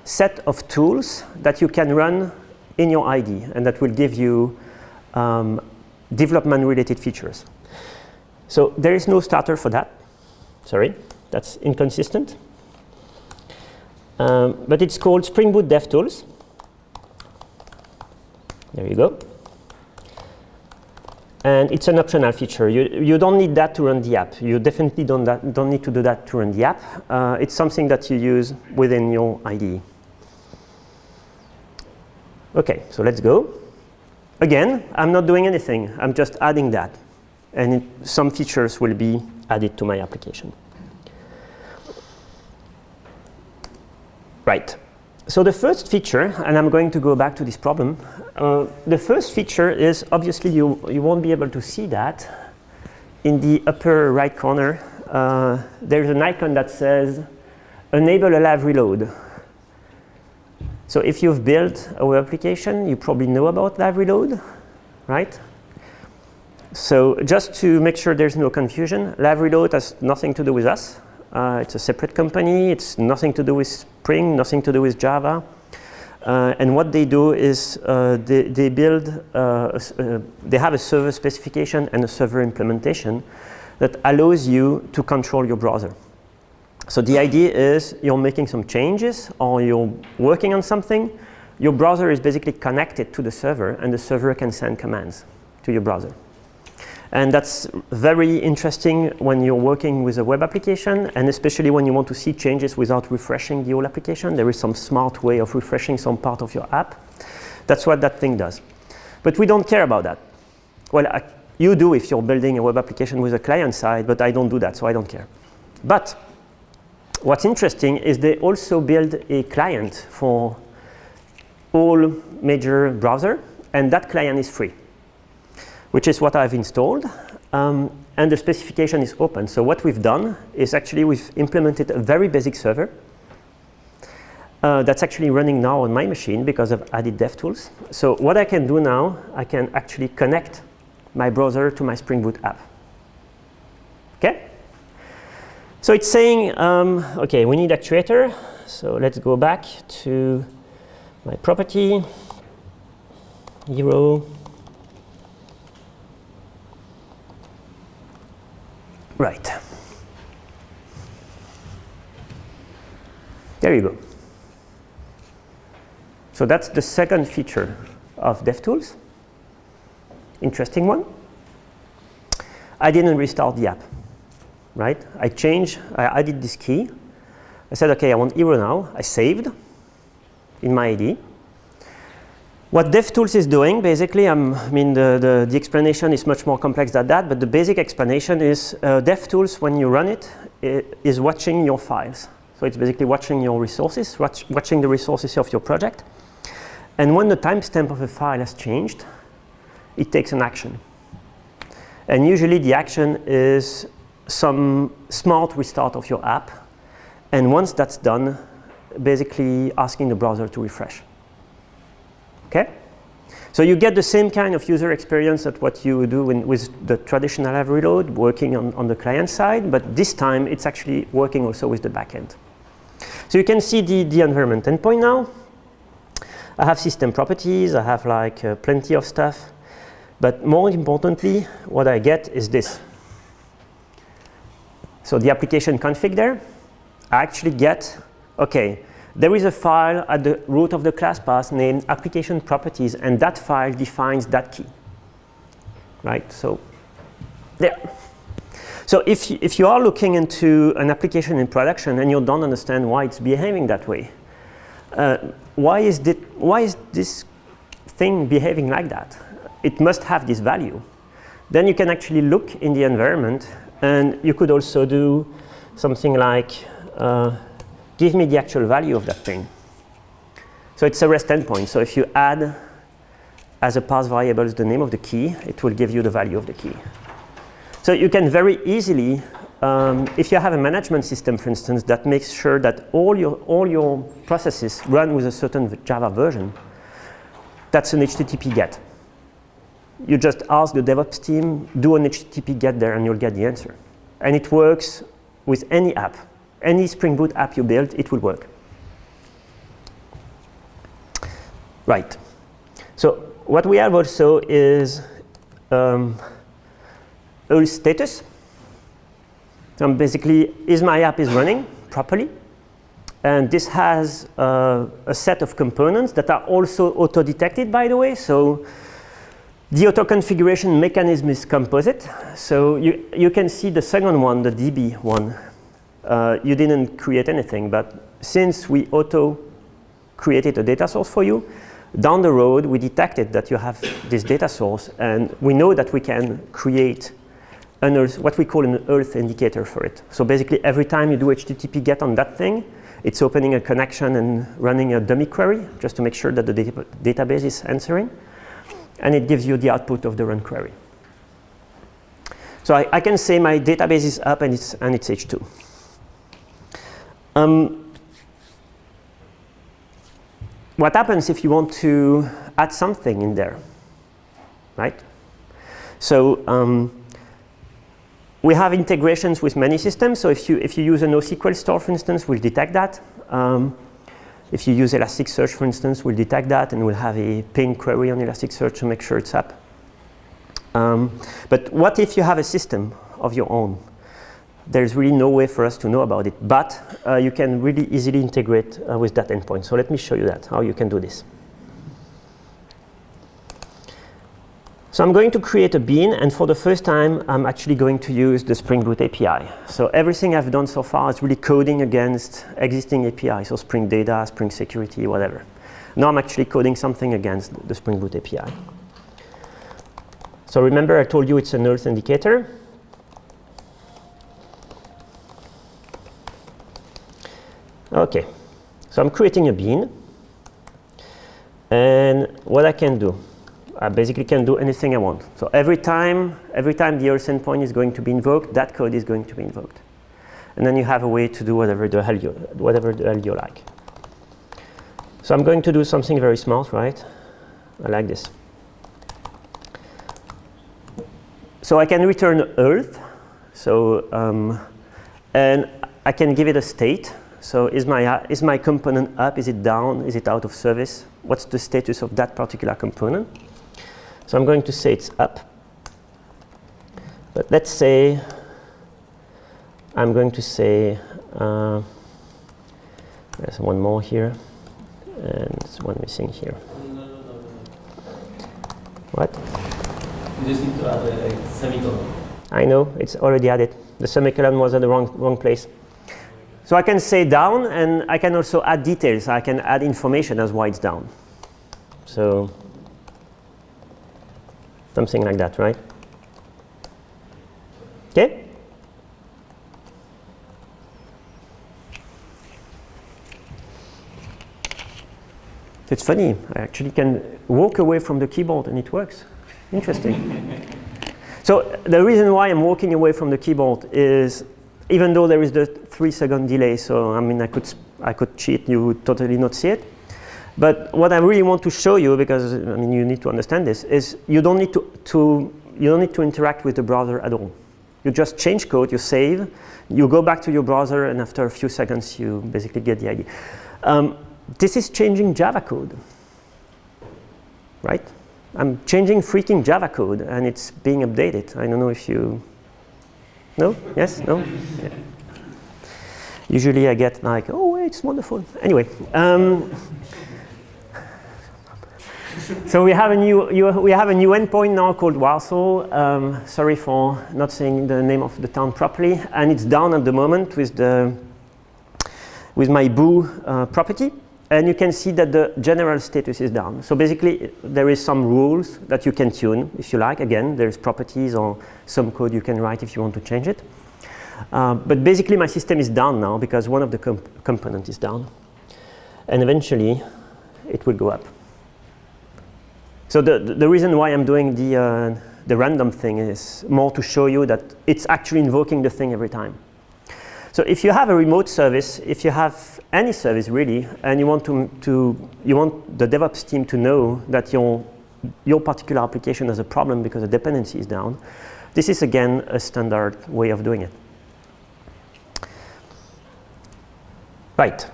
S1: set of tools that you can run in your ID and that will give you development-related features. So there is no starter for that. Sorry, that's inconsistent. But it's called Spring Boot DevTools. There you go. And it's an optional feature. You don't need that to run the app. You definitely don't need to do that to run the app. It's something that you use within your IDE. OK, so let's go. Again, I'm not doing anything. I'm just adding that. And some features will be added to my application. Right. So the first feature, and I'm going to go back to this problem, the first feature is obviously you won't be able to see that. In the upper right corner, there's an icon that says enable a live reload. So if you've built a web application, you probably know about live reload, right? So just to make sure there's no confusion, live reload has nothing to do with us. It's a separate company. It's nothing to do with Spring, nothing to do with Java. And what they do is they build, they have a server specification and a server implementation that allows you to control your browser. So the idea is you're making some changes or you're working on something. Your browser is basically connected to the server, and the server can send commands to your browser. And that's very interesting when you're working with a web application, and especially when you want to see changes without refreshing the whole application. There is some smart way of refreshing some part of your app. That's what that thing does. But we don't care about that. Well, you do if you're building a web application with a client side, but I don't do that, so I don't care. But what's interesting is they also build a client for all major browsers, and that client is free, which is what I've installed, and the specification is open. So what we've done is actually we've implemented a very basic server that's actually running now on my machine because I've added DevTools. So what I can do now, I can actually connect my browser to my Spring Boot app. Okay? So it's saying, OK, we need actuator. So let's go back to my property, hero. Right. There you go. So that's the second feature of DevTools. Interesting one. I didn't restart the app, right? I added this key. I said, OK, I want hero now. I saved in my IDE. What DevTools is doing, basically, I mean, the explanation is much more complex than that, but the basic explanation is DevTools, when you run it, is watching your files. So it's basically watching your resources, watching the resources of your project. And when the timestamp of a file has changed, it takes an action. And usually the action is some smart restart of your app. And once that's done, basically asking the browser to refresh. Okay? So you get the same kind of user experience that what you do with the traditional live reload, working on the client side, but this time it's actually working also with the backend. So you can see the environment endpoint now. I have system properties, I have like plenty of stuff, but more importantly, what I get is this. So the application config there, I actually get, OK, there is a file at the root of the class path named application properties, and that file defines that key, right? So there. So if you are looking into an application in production and you don't understand why it's behaving that way, why is this thing behaving like that? It must have this value. Then you can actually look in the environment, and you could also do something like give me the actual value of that thing. So it's a REST endpoint. So if you add as a path variable the name of the key, it will give you the value of the key. So you can very easily, if you have a management system, for instance, that makes sure that all your processes run with a certain Java version, that's an HTTP GET. You just ask the DevOps team, do an HTTP GET there, and you'll get the answer. And it works with any app. Any Spring Boot app you build, it will work. Right. So what we have also is all status. Basically, is my app is running properly? And this has a set of components that are also auto-detected, by the way. So the auto-configuration mechanism is composite. So you can see the second one, the DB one. You didn't create anything, but since we auto-created a data source for you, down the road, we detected that you have this data source, and we know that we can create what we call an Earth indicator for it. So basically, every time you do HTTP GET on that thing, it's opening a connection and running a dummy query just to make sure that the database is answering. And it gives you the output of the run query. So I can say my database is up and it's H2. What happens if you want to add something in there, right? So we have integrations with many systems. So if you use a NoSQL store, for instance, we'll detect that. If you use Elasticsearch, for instance, we'll detect that, and we'll have a ping query on Elasticsearch to make sure it's up. But what if you have a system of your own? There's really no way for us to know about it, but you can really easily integrate with that endpoint. So let me show you that, how you can do this. So I'm going to create a bean, and for the first time, I'm actually going to use the Spring Boot API. So everything I've done so far is really coding against existing API, so Spring Data, Spring Security, whatever. Now I'm actually coding something against the Spring Boot API. So remember I told you it's an Earth indicator. Okay, so I'm creating a bean, and what I can do, I basically can do anything I want. So every time the Earth endpoint is going to be invoked, that code is going to be invoked. And then you have a way to do whatever the hell you like. So I'm going to do something very smart, right? I like this. So I can return Earth. So and I can give it a state. So is my component up? Is it down? Is it out of service? What's the status of that particular component? So I'm going to say it's up. But let's say I'm going to say there's one more here, and there's one missing here.
S3: No.
S1: What?
S3: You just need to add a semicolon.
S1: I know, it's already added. The semicolon was at the wrong place. So I can say down, and I can also add details. I can add information as why it's down. So something like that, right? Okay? It's funny, I actually can walk away from the keyboard and it works. Interesting. So the reason why I'm walking away from the keyboard is, even though there is the 3-second delay, so I mean I could cheat, you would totally not see it. But what I really want to show you, because I mean you need to understand this, is you don't need to interact with the browser at all. You just change code, you save, you go back to your browser, and after a few seconds you basically get the idea. This is changing Java code, right? I'm changing freaking Java code, and it's being updated. I don't know if you... No? Yes? No? Yeah. Usually I get like, oh, it's wonderful. Anyway. So we have a new endpoint now called Warsaw. Sorry for not saying the name of the town properly. And it's down at the moment with my boo property. And you can see that the general status is down. So basically, there is some rules that you can tune if you like. Again, there's properties or some code you can write if you want to change it. But basically, my system is down now because one of the components is down. And eventually, it will go up. So the reason why I'm doing the random thing is more to show you that it's actually invoking the thing every time. So if you have a remote service, if you have any service really, and you want the DevOps team to know that your particular application has a problem because the dependency is down, this is again a standard way of doing it. Right.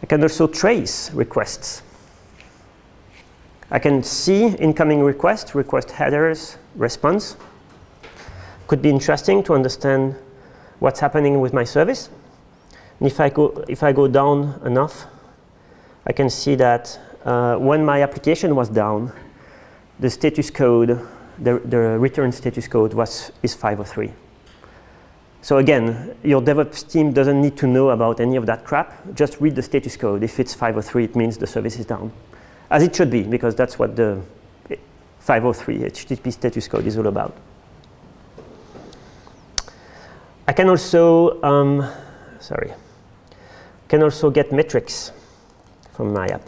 S1: I can also trace requests. I can see incoming request headers, response. Could be interesting to understand what's happening with my service. And if I go down enough, I can see that when my application was down, the status code, the return status code is 503. So again, your DevOps team doesn't need to know about any of that crap. Just read the status code. If it's 503, it means the service is down. As it should be, because that's what the 503 HTTP status code is all about. I can also, get metrics from my app.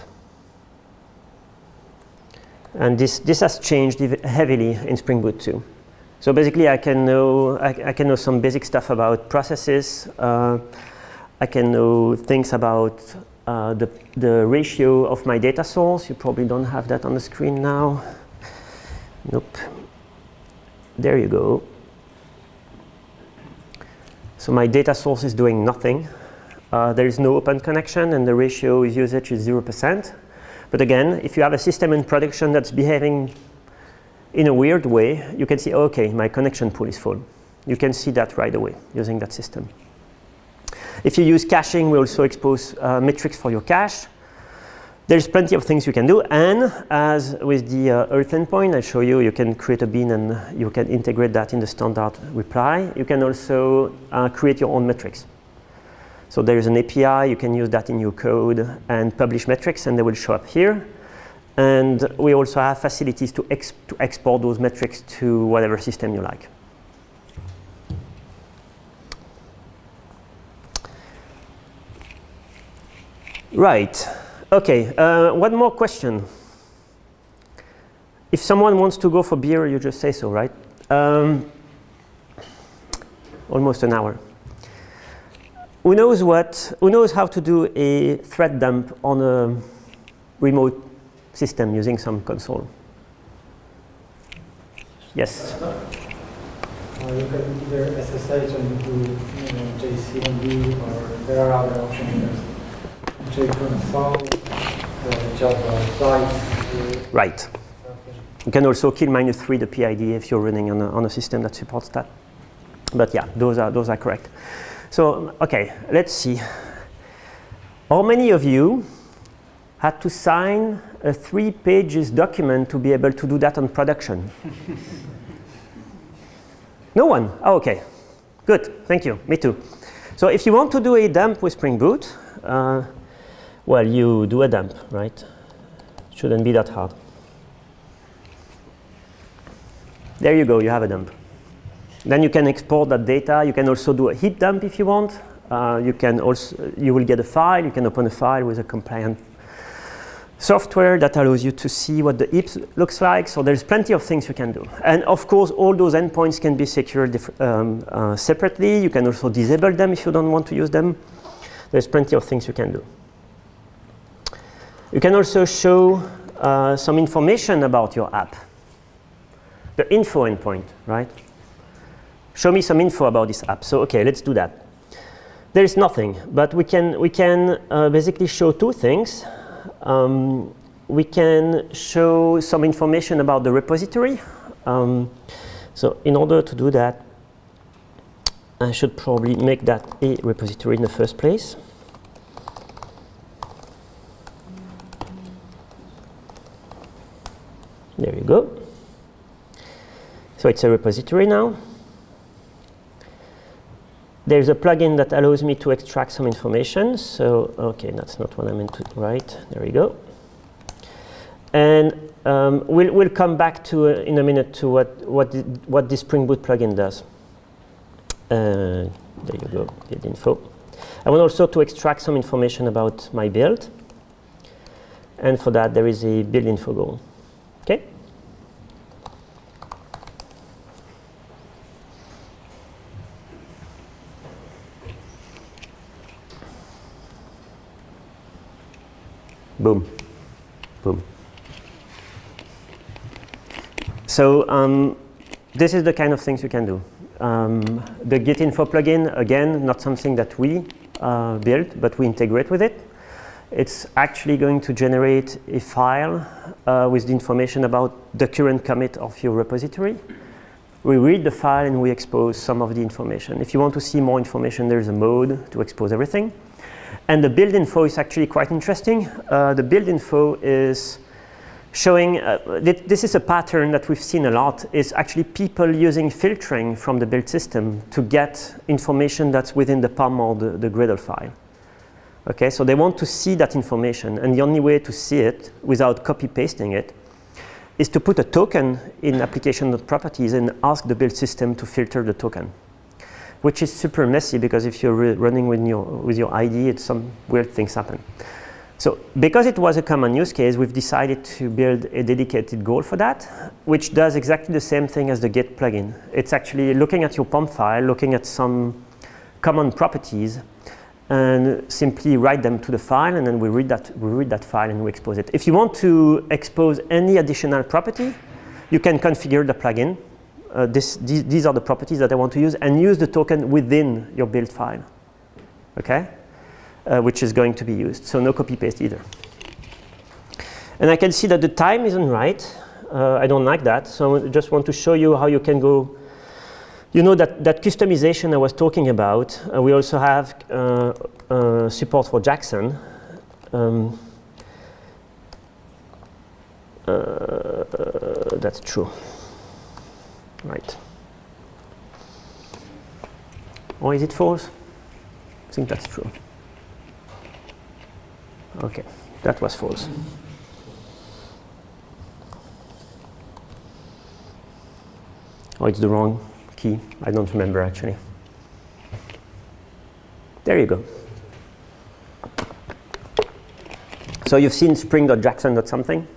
S1: And this has changed heavily in Spring Boot 2. So basically, I can know some basic stuff about processes. I can know things about the ratio of my data source. You probably don't have that on the screen now. Nope. There you go. So my data source is doing nothing. There is no open connection, and the ratio usage is 0%. But again, if you have a system in production that's behaving in a weird way, you can see, okay, my connection pool is full. You can see that right away using that system. If you use caching, we also expose metrics for your cache. There's plenty of things you can do. And as with the Earth endpoint, I show you, you can create a bean and you can integrate that in the standard reply. You can also create your own metrics. So there is an API, you can use that in your code and publish metrics, and they will show up here. And we also have facilities to export those metrics to whatever system you like. Right. Okay. One more question. If someone wants to go for beer, you just say so, right? Almost an hour. Who knows how to do a thread dump on a remote system using some console? Yes?
S4: You can either SSH and do JCMD, or there are other options. JConsole, Java site.
S1: Right. You can also kill -3 the PID if you're running on a system that supports that. But yeah, those are correct. So, okay, let's see. How many of you had to sign a 3-page document to be able to do that on production? No one? Oh, okay. Good. Thank you. Me too. So if you want to do a dump with Spring Boot, well, you do a dump, right? Shouldn't be that hard. There you go. You have a dump. Then you can export that data. You can also do a heap dump if you want. You will get a file. You can open a file with a compliant software that allows you to see what the heap looks like. So there's plenty of things you can do. And of course, all those endpoints can be secured separately. You can also disable them if you don't want to use them. There's plenty of things you can do. You can also show some information about your app. The info endpoint, right? Show me some info about this app. So okay, let's do that. There is nothing, but we can basically show two things. We can show some information about the repository. So in order to do that, I should probably make that a repository in the first place. There you go. So it's a repository now. There's a plugin that allows me to extract some information. So, okay, that's not what I meant to write. There we go. And we'll come back to in a minute to what this Spring Boot plugin does. There you go, build info. I want also to extract some information about my build. And for that, there is a build info goal. Okay. Boom, boom. So this is the kind of things you can do. The Git info plugin, again, not something that we built, but we integrate with it. It's actually going to generate a file with the information about the current commit of your repository. We read the file and we expose some of the information. If you want to see more information, there's a mode to expose everything. And the build info is actually quite interesting. The build info is showing, this is a pattern that we've seen a lot, is actually people using filtering from the build system to get information that's within the POM or the Gradle file. Okay, so they want to see that information, and the only way to see it without copy-pasting it is to put a token in application.properties and ask the build system to filter the token, which is super messy because if you're running with your IDE, some weird things happen. So because it was a common use case, we've decided to build a dedicated goal for that, which does exactly the same thing as the Git plugin. It's actually looking at your POM file, looking at some common properties, and simply write them to the file, and then we read that file and we expose it. If you want to expose any additional property, you can configure the plugin. These are the properties that I want to use, and use the token within your build file, okay? Which is going to be used, so no copy paste either. And I can see that the time isn't right. I don't like that, so I just want to show you how you can go. You know that customization I was talking about, we also have support for Jackson. That's true. Right. Or is it false? I think that's true. Okay, that was false. Oh, it's the wrong key. I don't remember actually. There you go. So you've seen spring.jackson.something.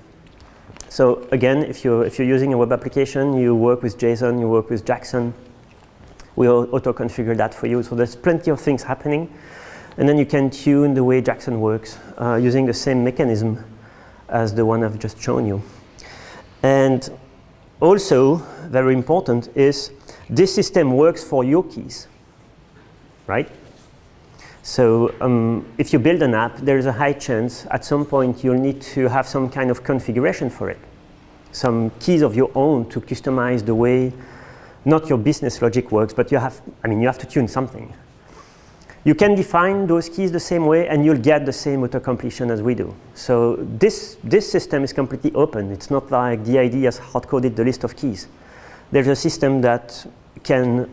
S1: So again, if you're using a web application, you work with JSON, you work with Jackson. We auto-configure that for you. So there's plenty of things happening. And then you can tune the way Jackson works using the same mechanism as the one I've just shown you. And also, very important, is this system works for your keys, right? So if you build an app, there's a high chance at some point you'll need to have some kind of configuration for it. Some keys of your own to customize the way, not your business logic works, but you have to tune something. You can define those keys the same way and you'll get the same auto-completion as we do. So this system is completely open. It's not like the IDE has hard-coded the list of keys. There's a system that can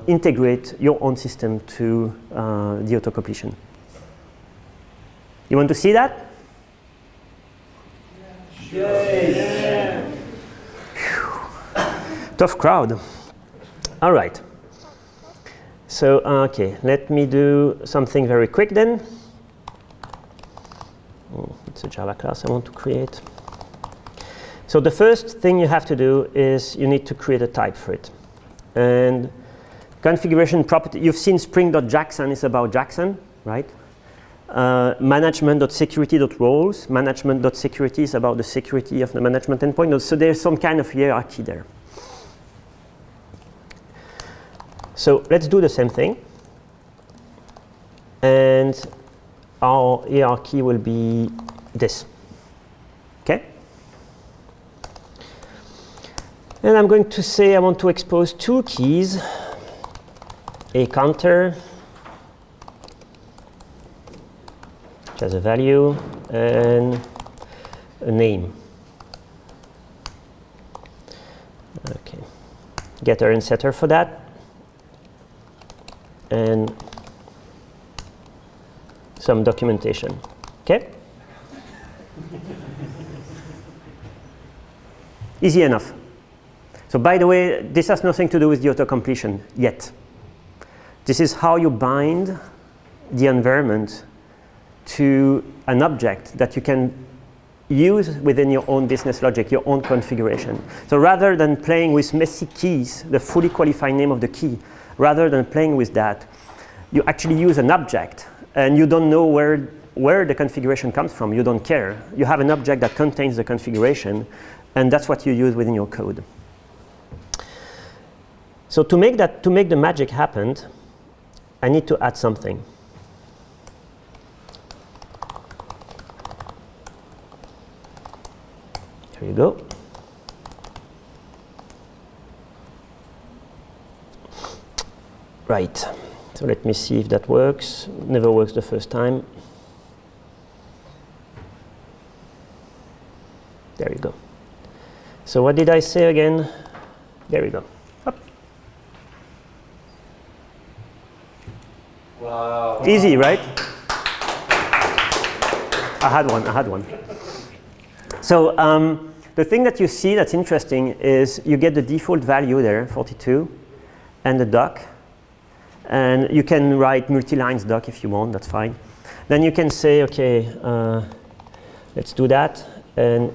S1: integrate your own system to the auto-completion. You want to see that?
S3: Yeah.
S1: Tough crowd. All right. So, okay, let me do something very quick then. Oh, it's a Java class I want to create. So the first thing you have to do is you need to create a type for it. And configuration property, you've seen spring.jackson is about Jackson, right? Management.security.roles, management.security is about the security of the management endpoint. So there's some kind of hierarchy there. So let's do the same thing. And our hierarchy will be this. Okay? And I'm going to say I want to expose two keys, a counter, which has a value, and a name. Okay. Getter and setter for that. And some documentation. Okay? Easy enough. So by the way, this has nothing to do with the auto-completion yet. This is how you bind the environment to an object that you can use within your own business logic, your own configuration. So rather than playing with messy keys, the fully qualified name of the key, rather than playing with that, you actually use an object, and you don't know where the configuration comes from. You don't care. You have an object that contains the configuration, and that's what you use within your code. So to make the magic happen, I need to add something. Here you go. Right. So let me see if that works. Never works the first time. There you go. So what did I say again? There we go. Up.
S3: Wow.
S1: Easy, right? I had one. So the thing that you see that's interesting is you get the default value there, 42, and the doc. And you can write multi-lines doc if you want, that's fine. Then you can say, okay, let's do that. And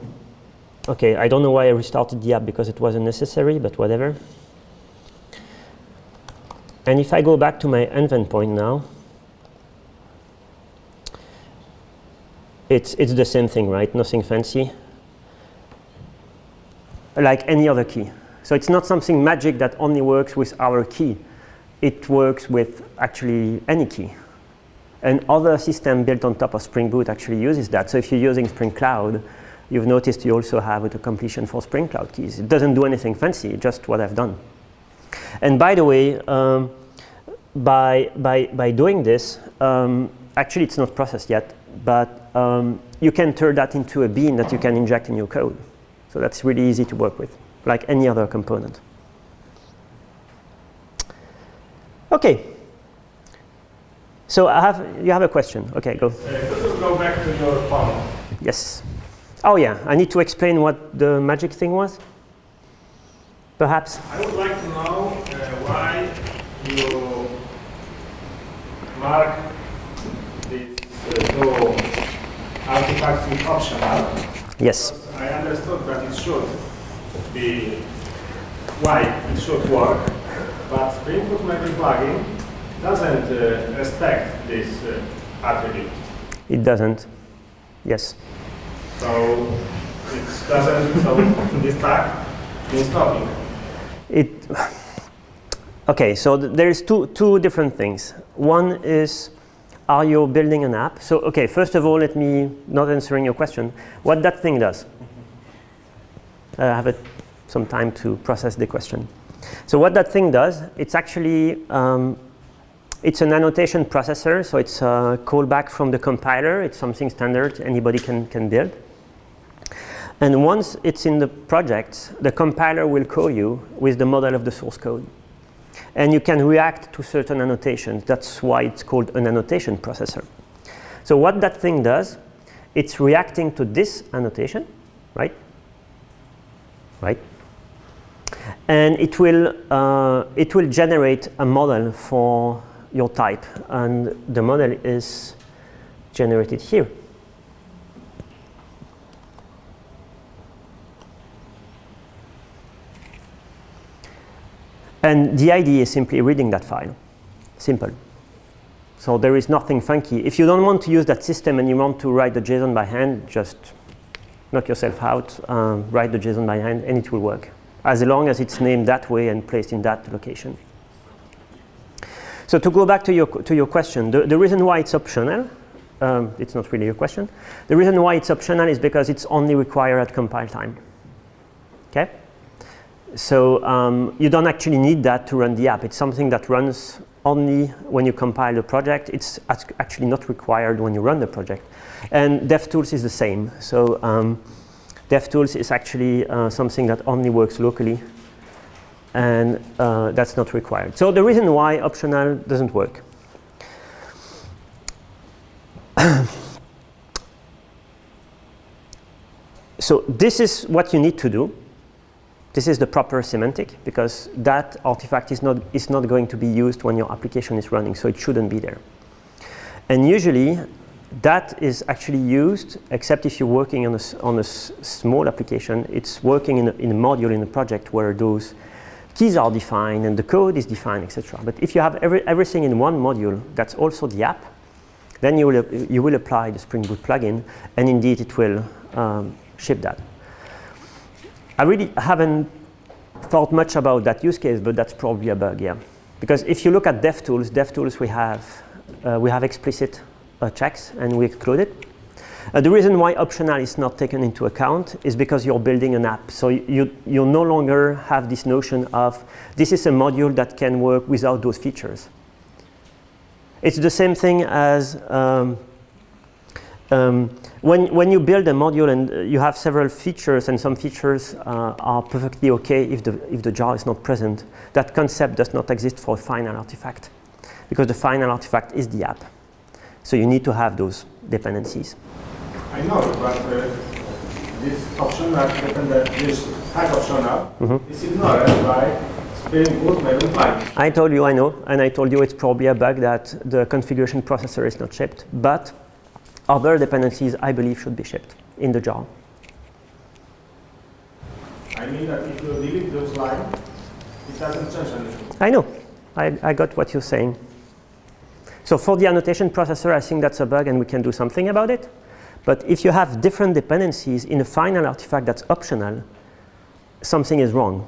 S1: okay, I don't know why I restarted the app because it wasn't necessary, but whatever. And if I go back to my endpoint now, it's the same thing, right? Nothing fancy. Like any other key. So it's not something magic that only works with our key. It works with actually any key. And other system built on top of Spring Boot actually uses that. So if you're using Spring Cloud, you've noticed you also have auto completion for Spring Cloud keys. It doesn't do anything fancy, just what I've done. And by the way, by doing this, actually it's not processed yet, but you can turn that into a bean that you can inject in your code. So that's really easy to work with, like any other component. Okay. So you have a question. Okay, go.
S3: Could you go back to your phone?
S1: Yes. Oh yeah, I need to explain what the magic thing was? Perhaps?
S3: I would like to know why you mark these two artifacts in optional.
S1: Yes.
S3: Because I understood that it should be why it should work, but Spring Boot Memory plugin doesn't respect this attribute.
S1: It doesn't. Yes.
S3: So it doesn't, so this tag means nothing.
S1: Okay, so there's two different things. One is, are you building an app? So, okay, first of all, let me, not answering your question, what that thing does. I have some time to process the question. So what that thing does, it's actually, it's an annotation processor, so it's a callback from the compiler. It's something standard anybody can build. And once it's in the project, the compiler will call you with the model of the source code. And you can react to certain annotations. That's why it's called an annotation processor. So what that thing does, it's reacting to this annotation, right? Right? And it will generate a model for your type. And the model is generated here. And the idea is simply reading that file. Simple. So there is nothing funky. If you don't want to use that system and you want to write the JSON by hand, just knock yourself out, write the JSON by hand, and it will work, as long as it's named that way and placed in that location. So to go back to your question, the reason why it's optional, it's not really a question. The reason why it's optional is because it's only required at compile time. Okay? So you don't actually need that to run the app. It's something that runs only when you compile the project. It's actually not required when you run the project. And DevTools is the same. So DevTools is actually something that only works locally, and that's not required. So the reason why optional doesn't work. So this is what you need to do. This is the proper semantic, because that artifact is not going to be used when your application is running, so it shouldn't be there. And usually, that is actually used, except if you're working on a small application. It's working in a module in a project where those keys are defined and the code is defined, etc. But if you have everything in one module, that's also the app, then you will apply the Spring Boot plugin, and indeed it will ship that. I really haven't thought much about that use case, but that's probably a bug, yeah. Because if you look at DevTools we have explicit checks, and we exclude it. The reason why optional is not taken into account is because you're building an app. So you no longer have this notion of this is a module that can work without those features. It's the same thing as when you build a module and you have several features, and some features are perfectly okay if the jar is not present. That concept does not exist for a final artifact, because the final artifact is the app. So you need to have those dependencies.
S3: I know, but this optional this tag optional is ignored by Spring Boot Maven plugin.
S1: I told you I know, and I told you it's probably a bug that the configuration processor is not shipped, but other dependencies I believe should be shipped in the jar.
S3: I mean that if you delete those lines, it doesn't change anything.
S1: I know, I got what you're saying. So for the annotation processor, I think that's a bug and we can do something about it. But if you have different dependencies in a final artifact that's optional, something is wrong.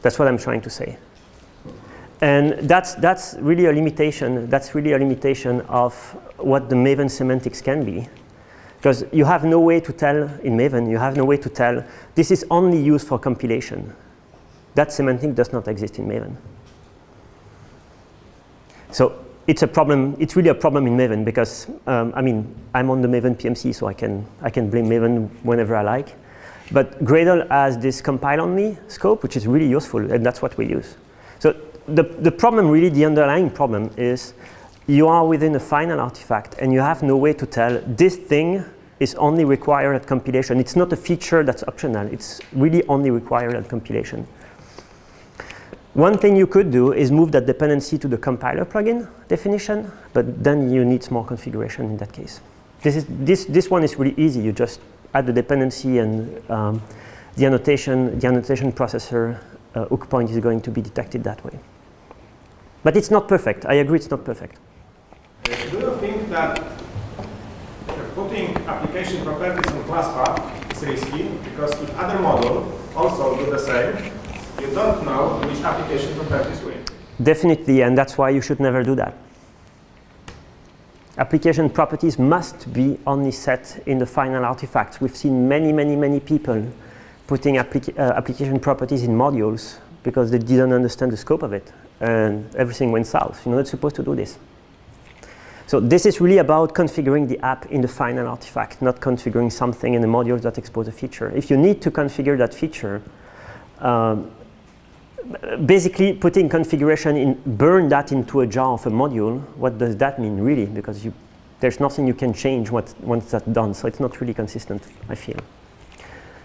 S1: That's what I'm trying to say. And that's really a limitation. That's really a limitation of what the Maven semantics can be. Because you have no way to tell in Maven, you have no way to tell this is only used for compilation. That semantic does not exist in Maven. So it's a problem. It's really a problem in Maven because I mean I'm on the Maven PMC, so I can blame Maven whenever I like. But Gradle has this compile only scope, which is really useful, and that's what we use. So the problem, really, the underlying problem is you are within a final artifact, and you have no way to tell this thing is only required at compilation. It's not a feature that's optional. It's really only required at compilation. One thing you could do is move that dependency to the compiler plugin definition, but then you need more configuration in that case. This one is really easy. You just add the dependency, and the annotation processor hook point is going to be detected that way. But it's not perfect. I agree, it's not perfect.
S3: Do you think that putting application properties on class path is risky? Because if other models also do the same, you don't know which application properties win. Definitely,
S1: and that's why you should never do that. Application properties must be only set in the final artifacts. We've seen many people putting application properties in modules because they didn't understand the scope of it, and everything went south. You're not supposed to do this. So this is really about configuring the app in the final artifact, not configuring something in the module that exposes a feature. If you need to configure that feature, basically putting configuration in, burn that into a jar of a module, what does that mean really? Because there's nothing you can change once that's done, so it's not really consistent, I feel.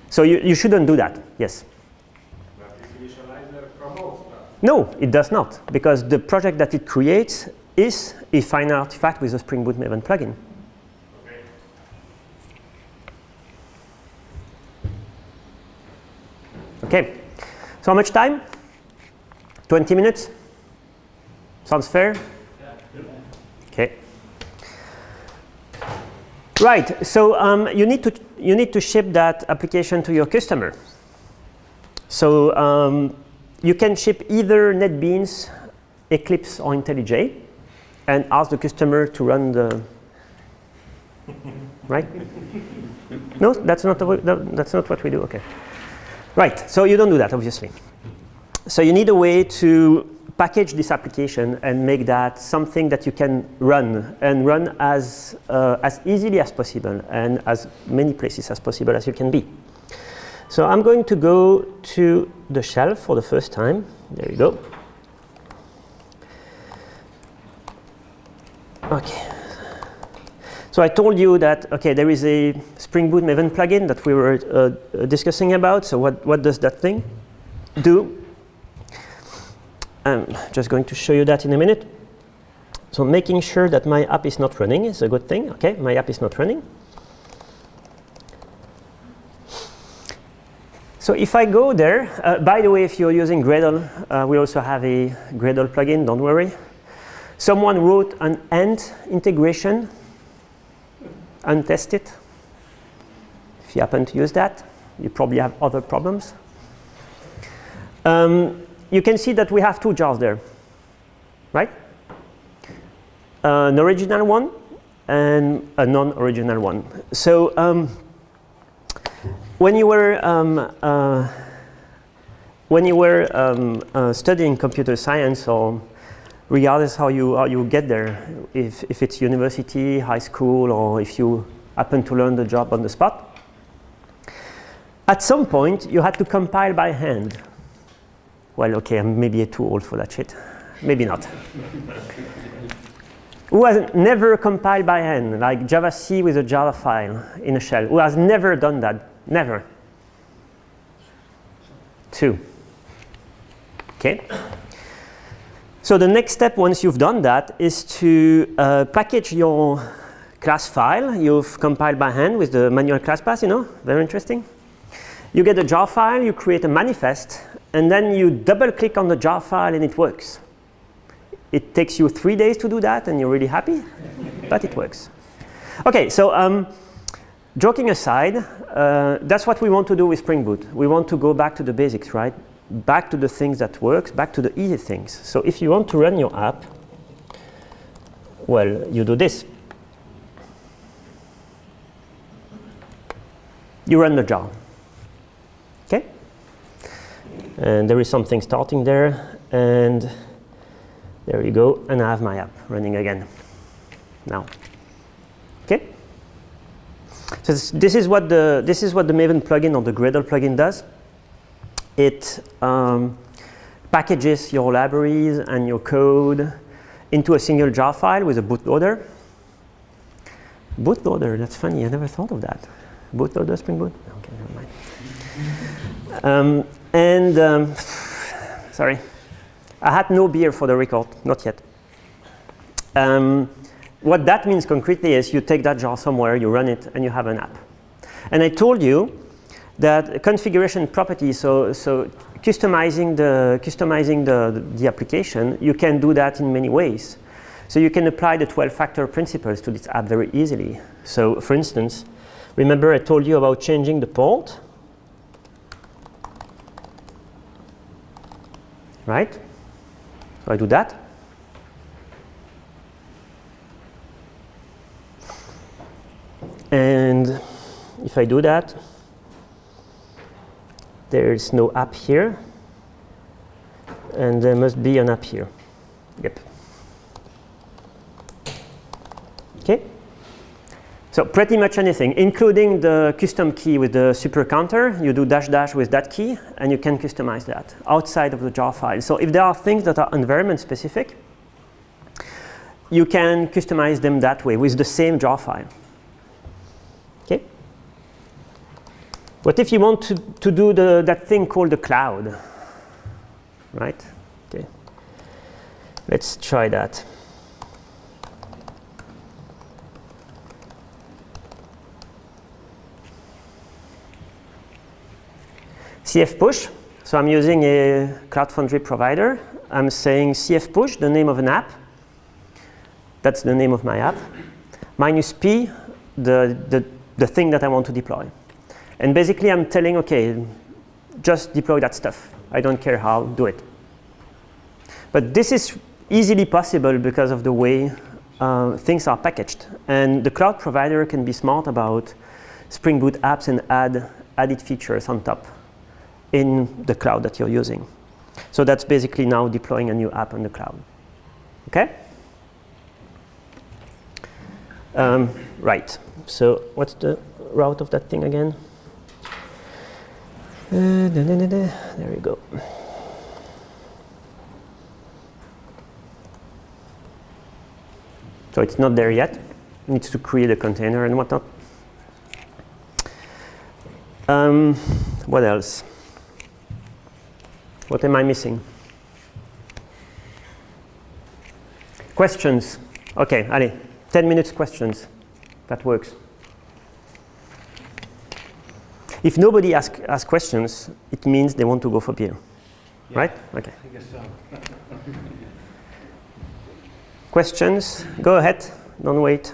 S1: So you shouldn't do that, yes.
S3: But this initializer promotes that.
S1: No, it does not, because the project that it creates is a final artifact with a Spring Boot Maven plugin.
S3: Okay.
S1: Okay, so how much time? 20 minutes? Sounds fair? Yeah. Okay. Right, so you need to ship that application to your customer. So you can ship either NetBeans, Eclipse, or IntelliJ, and ask the customer to run the right? No, that's not what we do. Okay. Right. So you don't do that, obviously. So you need a way to package this application and make that something that you can run, and run as easily as possible and as many places as possible as you can be. So I'm going to go to the shell for the first time. There you go. Okay. So I told you that, okay, there is a Spring Boot Maven plugin that we were discussing about. So what does that thing do? I'm just going to show you that in a minute. So making sure that my app is not running is a good thing. Okay, my app is not running. So if I go there, by the way, if you're using Gradle, we also have a Gradle plugin, don't worry. Someone wrote an end integration, untested. If you happen to use that, you probably have other problems. You can see that we have two jars there, right? An original one and a non-original one. So when you were studying computer science, or regardless how you get there, if it's university, high school, or if you happen to learn the job on the spot, at some point you had to compile by hand. Well, okay, I'm maybe too old for that shit. Maybe not. Who has never compiled by hand, like Java-C with a Java file in a shell? Who has never done that? Never. 2. Okay. So the next step, once you've done that, is to package your class file you've compiled by hand with the manual class path, very interesting. You get a jar file, you create a manifest, and then you double-click on the jar file and it works. It takes you 3 days to do that, and you're really happy, but it works. Okay, so joking aside, that's what we want to do with Spring Boot. We want to go back to the basics, right? Back to the things that works, back to the easy things. So if you want to run your app, well, you do this. You run the jar. Okay? And there is something starting there, and there you go, and I have my app running again now. Okay? So this is what the Maven plugin or the Gradle plugin does. It packages your libraries and your code into a single jar file with a bootloader. Bootloader, that's funny, I never thought of that. Bootloader, Spring Boot? Okay, never mind. Sorry. I had no beer for the record, not yet. What that means concretely is you take that jar somewhere, you run it, and you have an app. And I told you that configuration properties, so customizing the application, you can do that in many ways. So you can apply the 12-factor principles to this app very easily. So for instance, remember I told you about changing the port, right? So I do that. And if I do that, there's no app here. And there must be an app here. Yep. Okay. So pretty much anything, including the custom key with the super counter. You do -- with that key, and you can customize that outside of the jar file. So if there are things that are environment specific, you can customize them that way with the same jar file. Okay. What if you want to do that thing called the cloud? Right? Okay. Let's try that. CF push, so I'm using a Cloud Foundry provider. I'm saying CF push, the name of an app. That's the name of my app. -p, the thing that I want to deploy. And basically I'm telling, okay, just deploy that stuff. I don't care how, do it. But this is easily possible because of the way things are packaged. And the cloud provider can be smart about Spring Boot apps and add added features on top in the cloud that you're using. So that's basically now deploying a new app on the cloud. Okay? Right. So what's the route of that thing again? There we go. So it's not there yet. It needs to create a container and whatnot. What else? What am I missing? Questions? Okay, allez, 10 minutes questions. That works. If nobody asks questions, it means they want to go for beer. Yeah. Right? Okay.
S5: I guess so.
S1: Questions? Go ahead. Don't wait.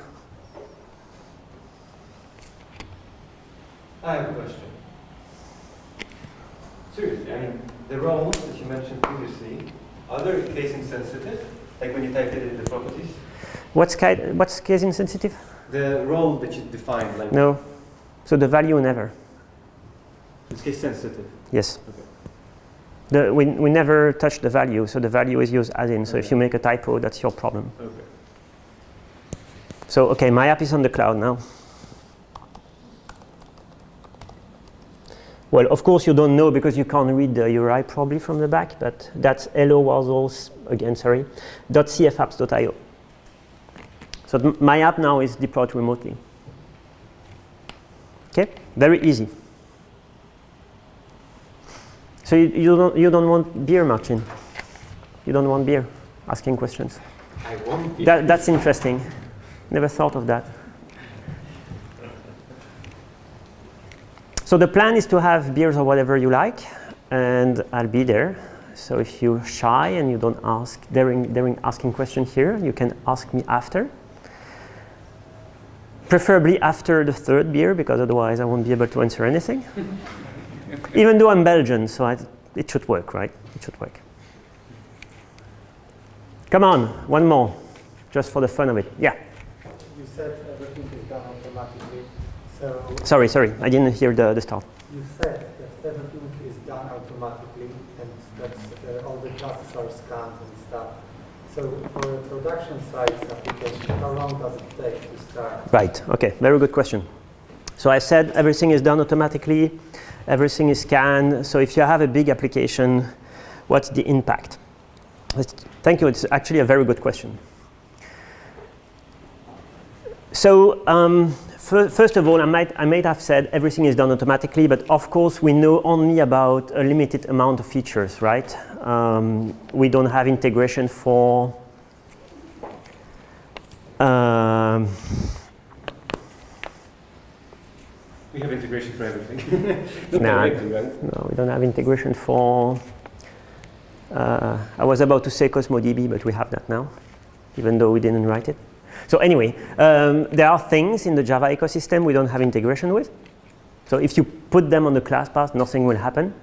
S5: I have a question. Seriously, I mean, the roles that you mentioned previously, are they casing sensitive? Like when you type it in the properties?
S1: What's case insensitive?
S5: The role that you defined, like
S1: No. So the value never.
S5: it's case sensitive.
S1: Yes.
S5: Okay.
S1: We never touch the value, so the value is used as in. So if you make a typo, that's your problem.
S5: Okay.
S1: So okay, my app is on the cloud now. Well, of course you don't know because you can't read the URI probably from the back, but that's hello Warzels, again, sorry, .cfapps.io. So my app now is deployed remotely. Okay, very easy. So you don't want beer, Martin? You don't want beer? Asking questions.
S5: I want beer.
S1: That's interesting. Never thought of that. So the plan is to have beers or whatever you like, and I'll be there. So if you're shy and you don't ask during asking questions here, you can ask me after. Preferably after the third beer, because otherwise I won't be able to answer anything. Even though I'm Belgian, so it should work, right? It should work. Come on, one more, just for the fun of it. Yeah.
S4: You said everything is done automatically. So
S1: Sorry, I didn't hear the start.
S4: you said that everything is done automatically, and that all the classes are scanned and stuff. So for a production size application, how long does it take to start?
S1: Right, okay, very good question. So I said everything is done automatically, everything is scanned. So if you have a big application, what's the impact? Thank you, it's actually a very good question. So first of all, I might have said everything is done automatically, but of course we know only about a limited amount of features, right? We don't have integration for
S5: We have integration for everything. Not
S1: Nah,
S5: directly, right?
S1: no, we don't have integration for I was about to say Cosmo DB, but we have that now, even though we didn't write it. So anyway, there are things in the Java ecosystem we don't have integration with. So if you put them on the class path, nothing will happen,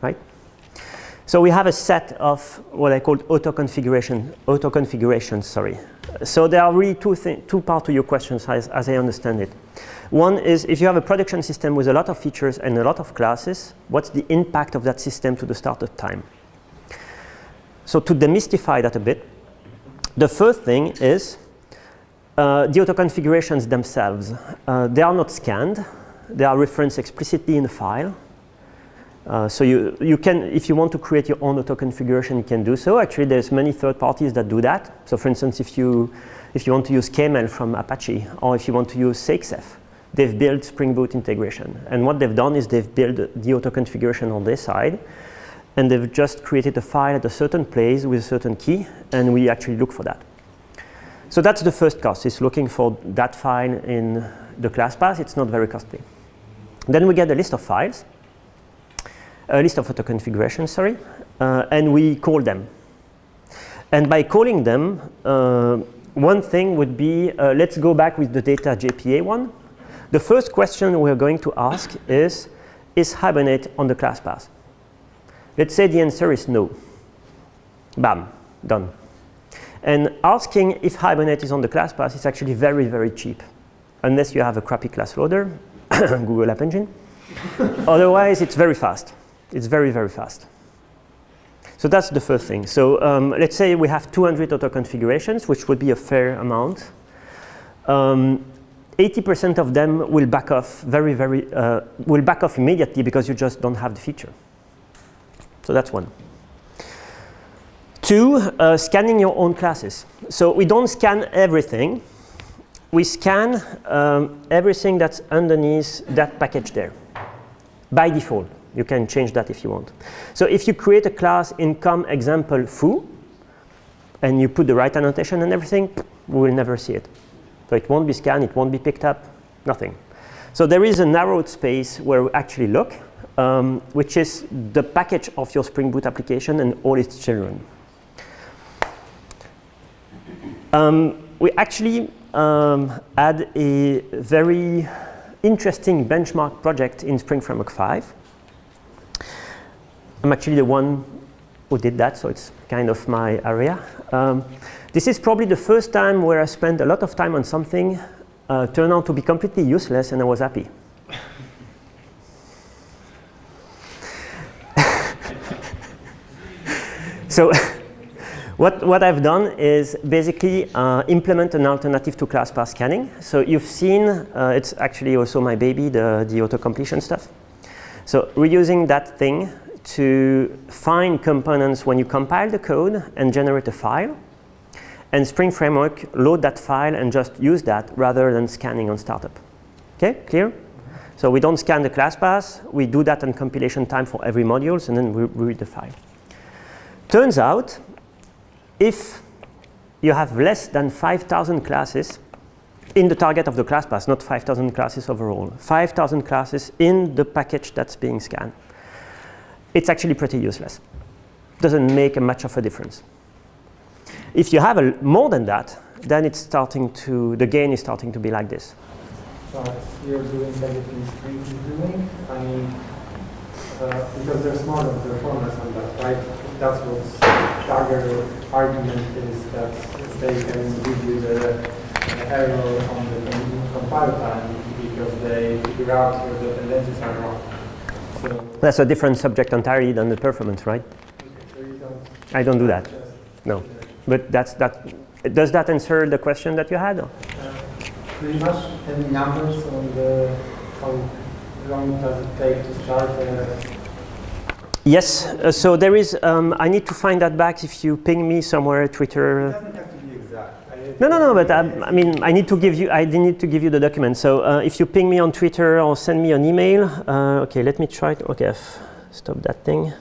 S1: right? So we have a set of what I call auto configurations, sorry. So there are really two parts to your questions as I understand it. One is if you have a production system with a lot of features and a lot of classes, what's the impact of that system to the startup time? So to demystify that a bit, the first thing is the auto configurations themselves. They are not scanned. They are referenced explicitly in the file. So you can, if you want to create your own auto configuration, you can do so. Actually, there's many third parties that do that. So for instance, if you want to use KML from Apache, or if you want to use SakesF, they've built Spring Boot integration. And what they've done is they've built the auto configuration on their side, and they've just created a file at a certain place with a certain key, and we actually look for that. So that's the first cost, is looking for that file in the class path. It's not very costly. Then we get a list of files, a list of auto configurations, sorry, and we call them. And by calling them, one thing would be, let's go back with the data JPA one. The first question we're going to ask is Hibernate on the class path? Let's say the answer is no. Bam, done. And asking if Hibernate is on the class path is actually very, very cheap, unless you have a crappy class loader, Google App Engine. Otherwise, it's very fast. It's very, very fast. So that's the first thing. So let's say we have 200 auto configurations, which would be a fair amount. 80% of them will back off will back off immediately because you just don't have the feature. So that's one. Two, scanning your own classes. So we don't scan everything. We scan everything that's underneath that package there. By default, you can change that if you want. So if you create a class income example foo, and you put the right annotation and everything, we will never see it. So it won't be scanned, it won't be picked up, nothing. So there is a narrowed space where we actually look, which is the package of your Spring Boot application and all its children. We actually had a very interesting benchmark project in Spring Framework 5. I'm actually the one who did that, so it's kind of my area. This is probably the first time where I spent a lot of time on something, turned out to be completely useless, and I was happy. So what I've done is basically implement an alternative to class path scanning. So you've seen, it's actually also my baby, the auto-completion stuff. So we're using that thing to find components when you compile the code and generate a file. And Spring Framework load that file and just use that rather than scanning on startup. Okay, clear? So we don't scan the class path. We do that on compilation time for every module, and then we read the file. Turns out, if you have less than 5,000 classes in the target of the class path, not 5,000 classes overall, 5,000 classes in the package that's being scanned, it's actually pretty useless. Doesn't make much of a difference. If you have more than that, then it's starting to, the gain is starting to be like this.
S4: But you're doing everything Spring is doing. I mean, because there's more of performance on that, right? That's what Dagger argument is, that they can give you the error on the compile time because they figure out your dependencies are wrong. So
S1: that's a different subject entirely than the performance, right?
S4: so you don't.
S1: I don't do that. No. But that's that. Does that answer the question that you had?
S4: Pretty much. Any numbers on the how long does it take to start?
S1: Yes. So there is. I need to find that back. If you ping me somewhere, Twitter.
S4: It doesn't have to be exact.
S1: No. But I mean, I need to give you. I need to give you the document. So if you ping me on Twitter or send me an email. Okay. Let me try. Okay. I've stopped that thing.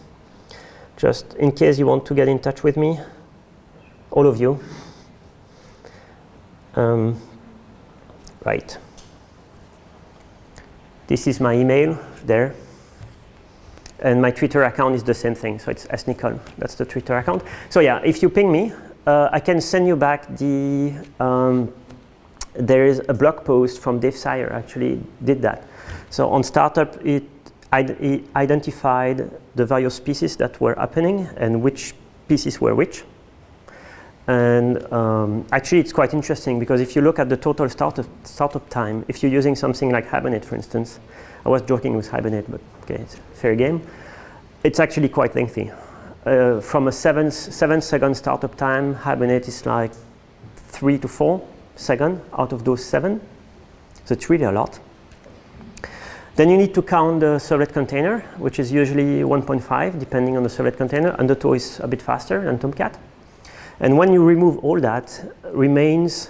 S1: Just in case you want to get in touch with me. All of you. Right. This is my email there. And my Twitter account is the same thing. So it's @Nicol. That's the Twitter account. So yeah, if you ping me, I can send you back the, there is a blog post from Dave Sire actually did that. So on startup, it identified the various pieces that were happening and which pieces were which. And actually, it's quite interesting because if you look at the total startup time, if you're using something like Hibernate, for instance, I was joking with Hibernate, but okay, it's fair game. It's actually quite lengthy. From a 7-second startup time, Hibernate is like 3 to 4 seconds out of those 7. So it's really a lot. Then you need to count the servlet container, which is usually 1.5, depending on the servlet container. Undertow is a bit faster than Tomcat. And when you remove all that, remains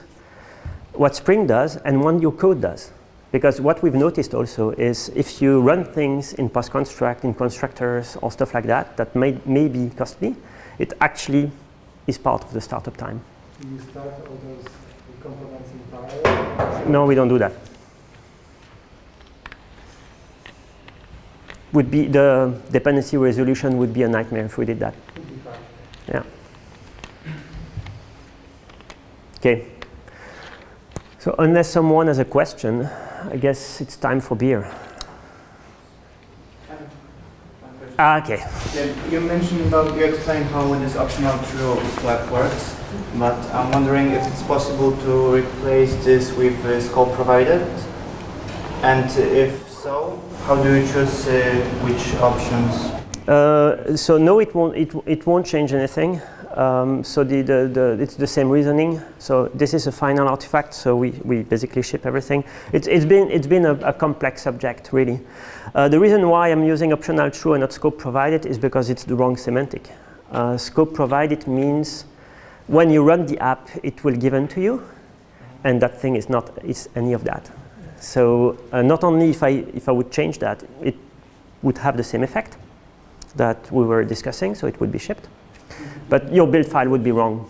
S1: what Spring does and what your code does. Because what we've noticed also is if you run things in post-construct, in constructors, or stuff like that, that may be costly, it actually is part of the startup time.
S4: Do you start all those components in parallel?
S1: No, we don't do that. Would be the dependency resolution would be a nightmare if we did that. Yeah. Okay. So unless someone has a question, I guess it's time for beer. Okay.
S6: Yeah, you mentioned about, you explained how this optional true flag works, but I'm wondering if it's possible to replace this with scope provided, and if so, how do you choose which options?
S1: So no, it won't change anything. So it's the same reasoning. So this is a final artifact. So we basically ship everything. It's been a complex subject really. The reason why I'm using optional true and not scope provided is because it's the wrong semantic. Scope provided means when you run the app, it will give to you, and that thing is not any of that. So not only if I would change that, it would have the same effect that we were discussing. So it would be shipped. But your build file would be wrong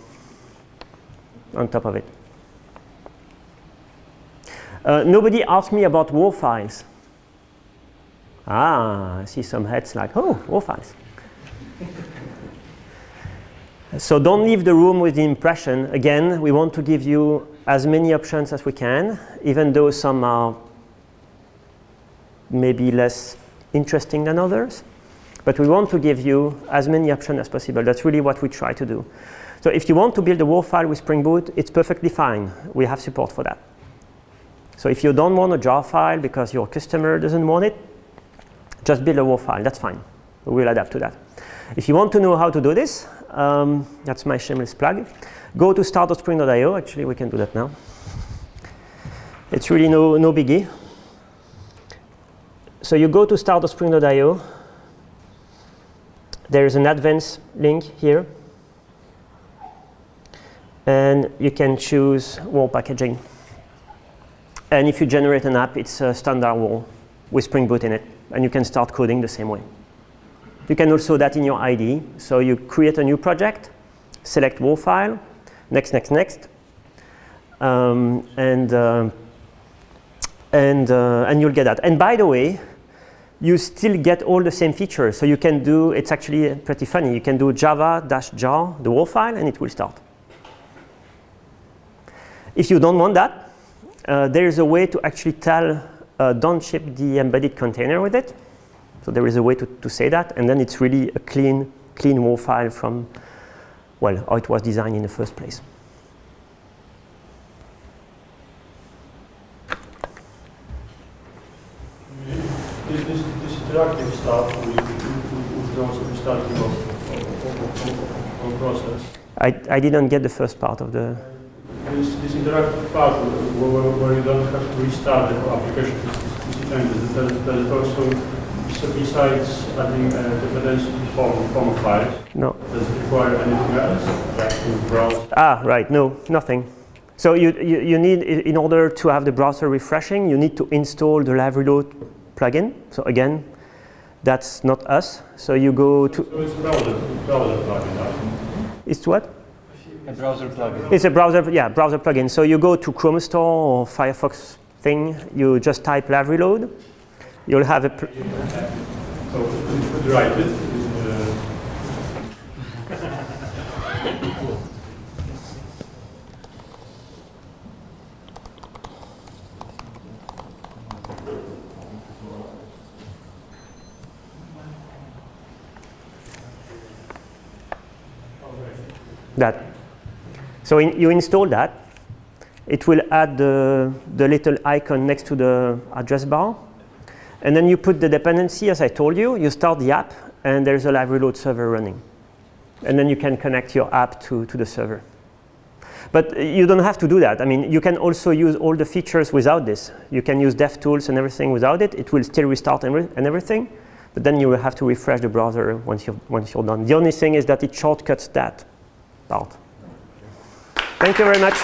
S1: on top of it. Nobody asked me about WAR files. I see some heads like, oh, WAR files. So don't leave the room with the impression, again, we want to give you as many options as we can, even though some are maybe less interesting than others. But we want to give you as many options as possible. That's really what we try to do. So if you want to build a WoW file with Spring Boot, it's perfectly fine. We have support for that. So if you don't want a jar file because your customer doesn't want it, just build a WoW file. That's fine. We'll adapt to that. If you want to know how to do this, that's my shameless plug. Go to start.spring.io. Actually, we can do that now. It's really no biggie. So you go to start.spring.io. There is an advanced link here. And you can choose WoW packaging. And if you generate an app, it's a standard WoW with Spring Boot in it. And you can start coding the same way. You can also do that in your IDE. So you create a new project, select WoW file, next, next, next. And you'll get that. And by the way, you still get all the same features. So you can do, it's actually pretty funny. You can do java-jar, the WoW file, and it will start. If you don't want that, there is a way to actually tell don't ship the embedded container with it. So there is a way to say that, and then it's really a clean WoW file from, well, how it was designed in the first place.
S3: This interactive stuff will also be starting of process.
S1: I didn't get the first part of the...
S3: This interactive part where you don't have to restart the application to change, does it also, besides adding dependency form of files,
S1: no.
S3: Does it require anything else? Like to browse?
S1: Ah, right, no, nothing. So you need, in order to have the browser refreshing, you need to install the live reload plugin. So again, that's not us. So you go to...
S3: So it's browser plugin, right?
S1: It's what?
S6: A browser plugin.
S1: It's a browser, yeah, browser plugin. So you go to Chrome Store or Firefox thing, you just type live reload. You'll have a...
S3: So you could write it.
S1: That. So you install that. It will add the little icon next to the address bar. And then you put the dependency, as I told you. You start the app, and there's a live reload server running. And then you can connect your app to the server. But you don't have to do that. I mean, you can also use all the features without this. You can use DevTools and everything without it. It will still restart and everything. But then you will have to refresh the browser once you're done. The only thing is that it shortcuts that part. Thank you very much.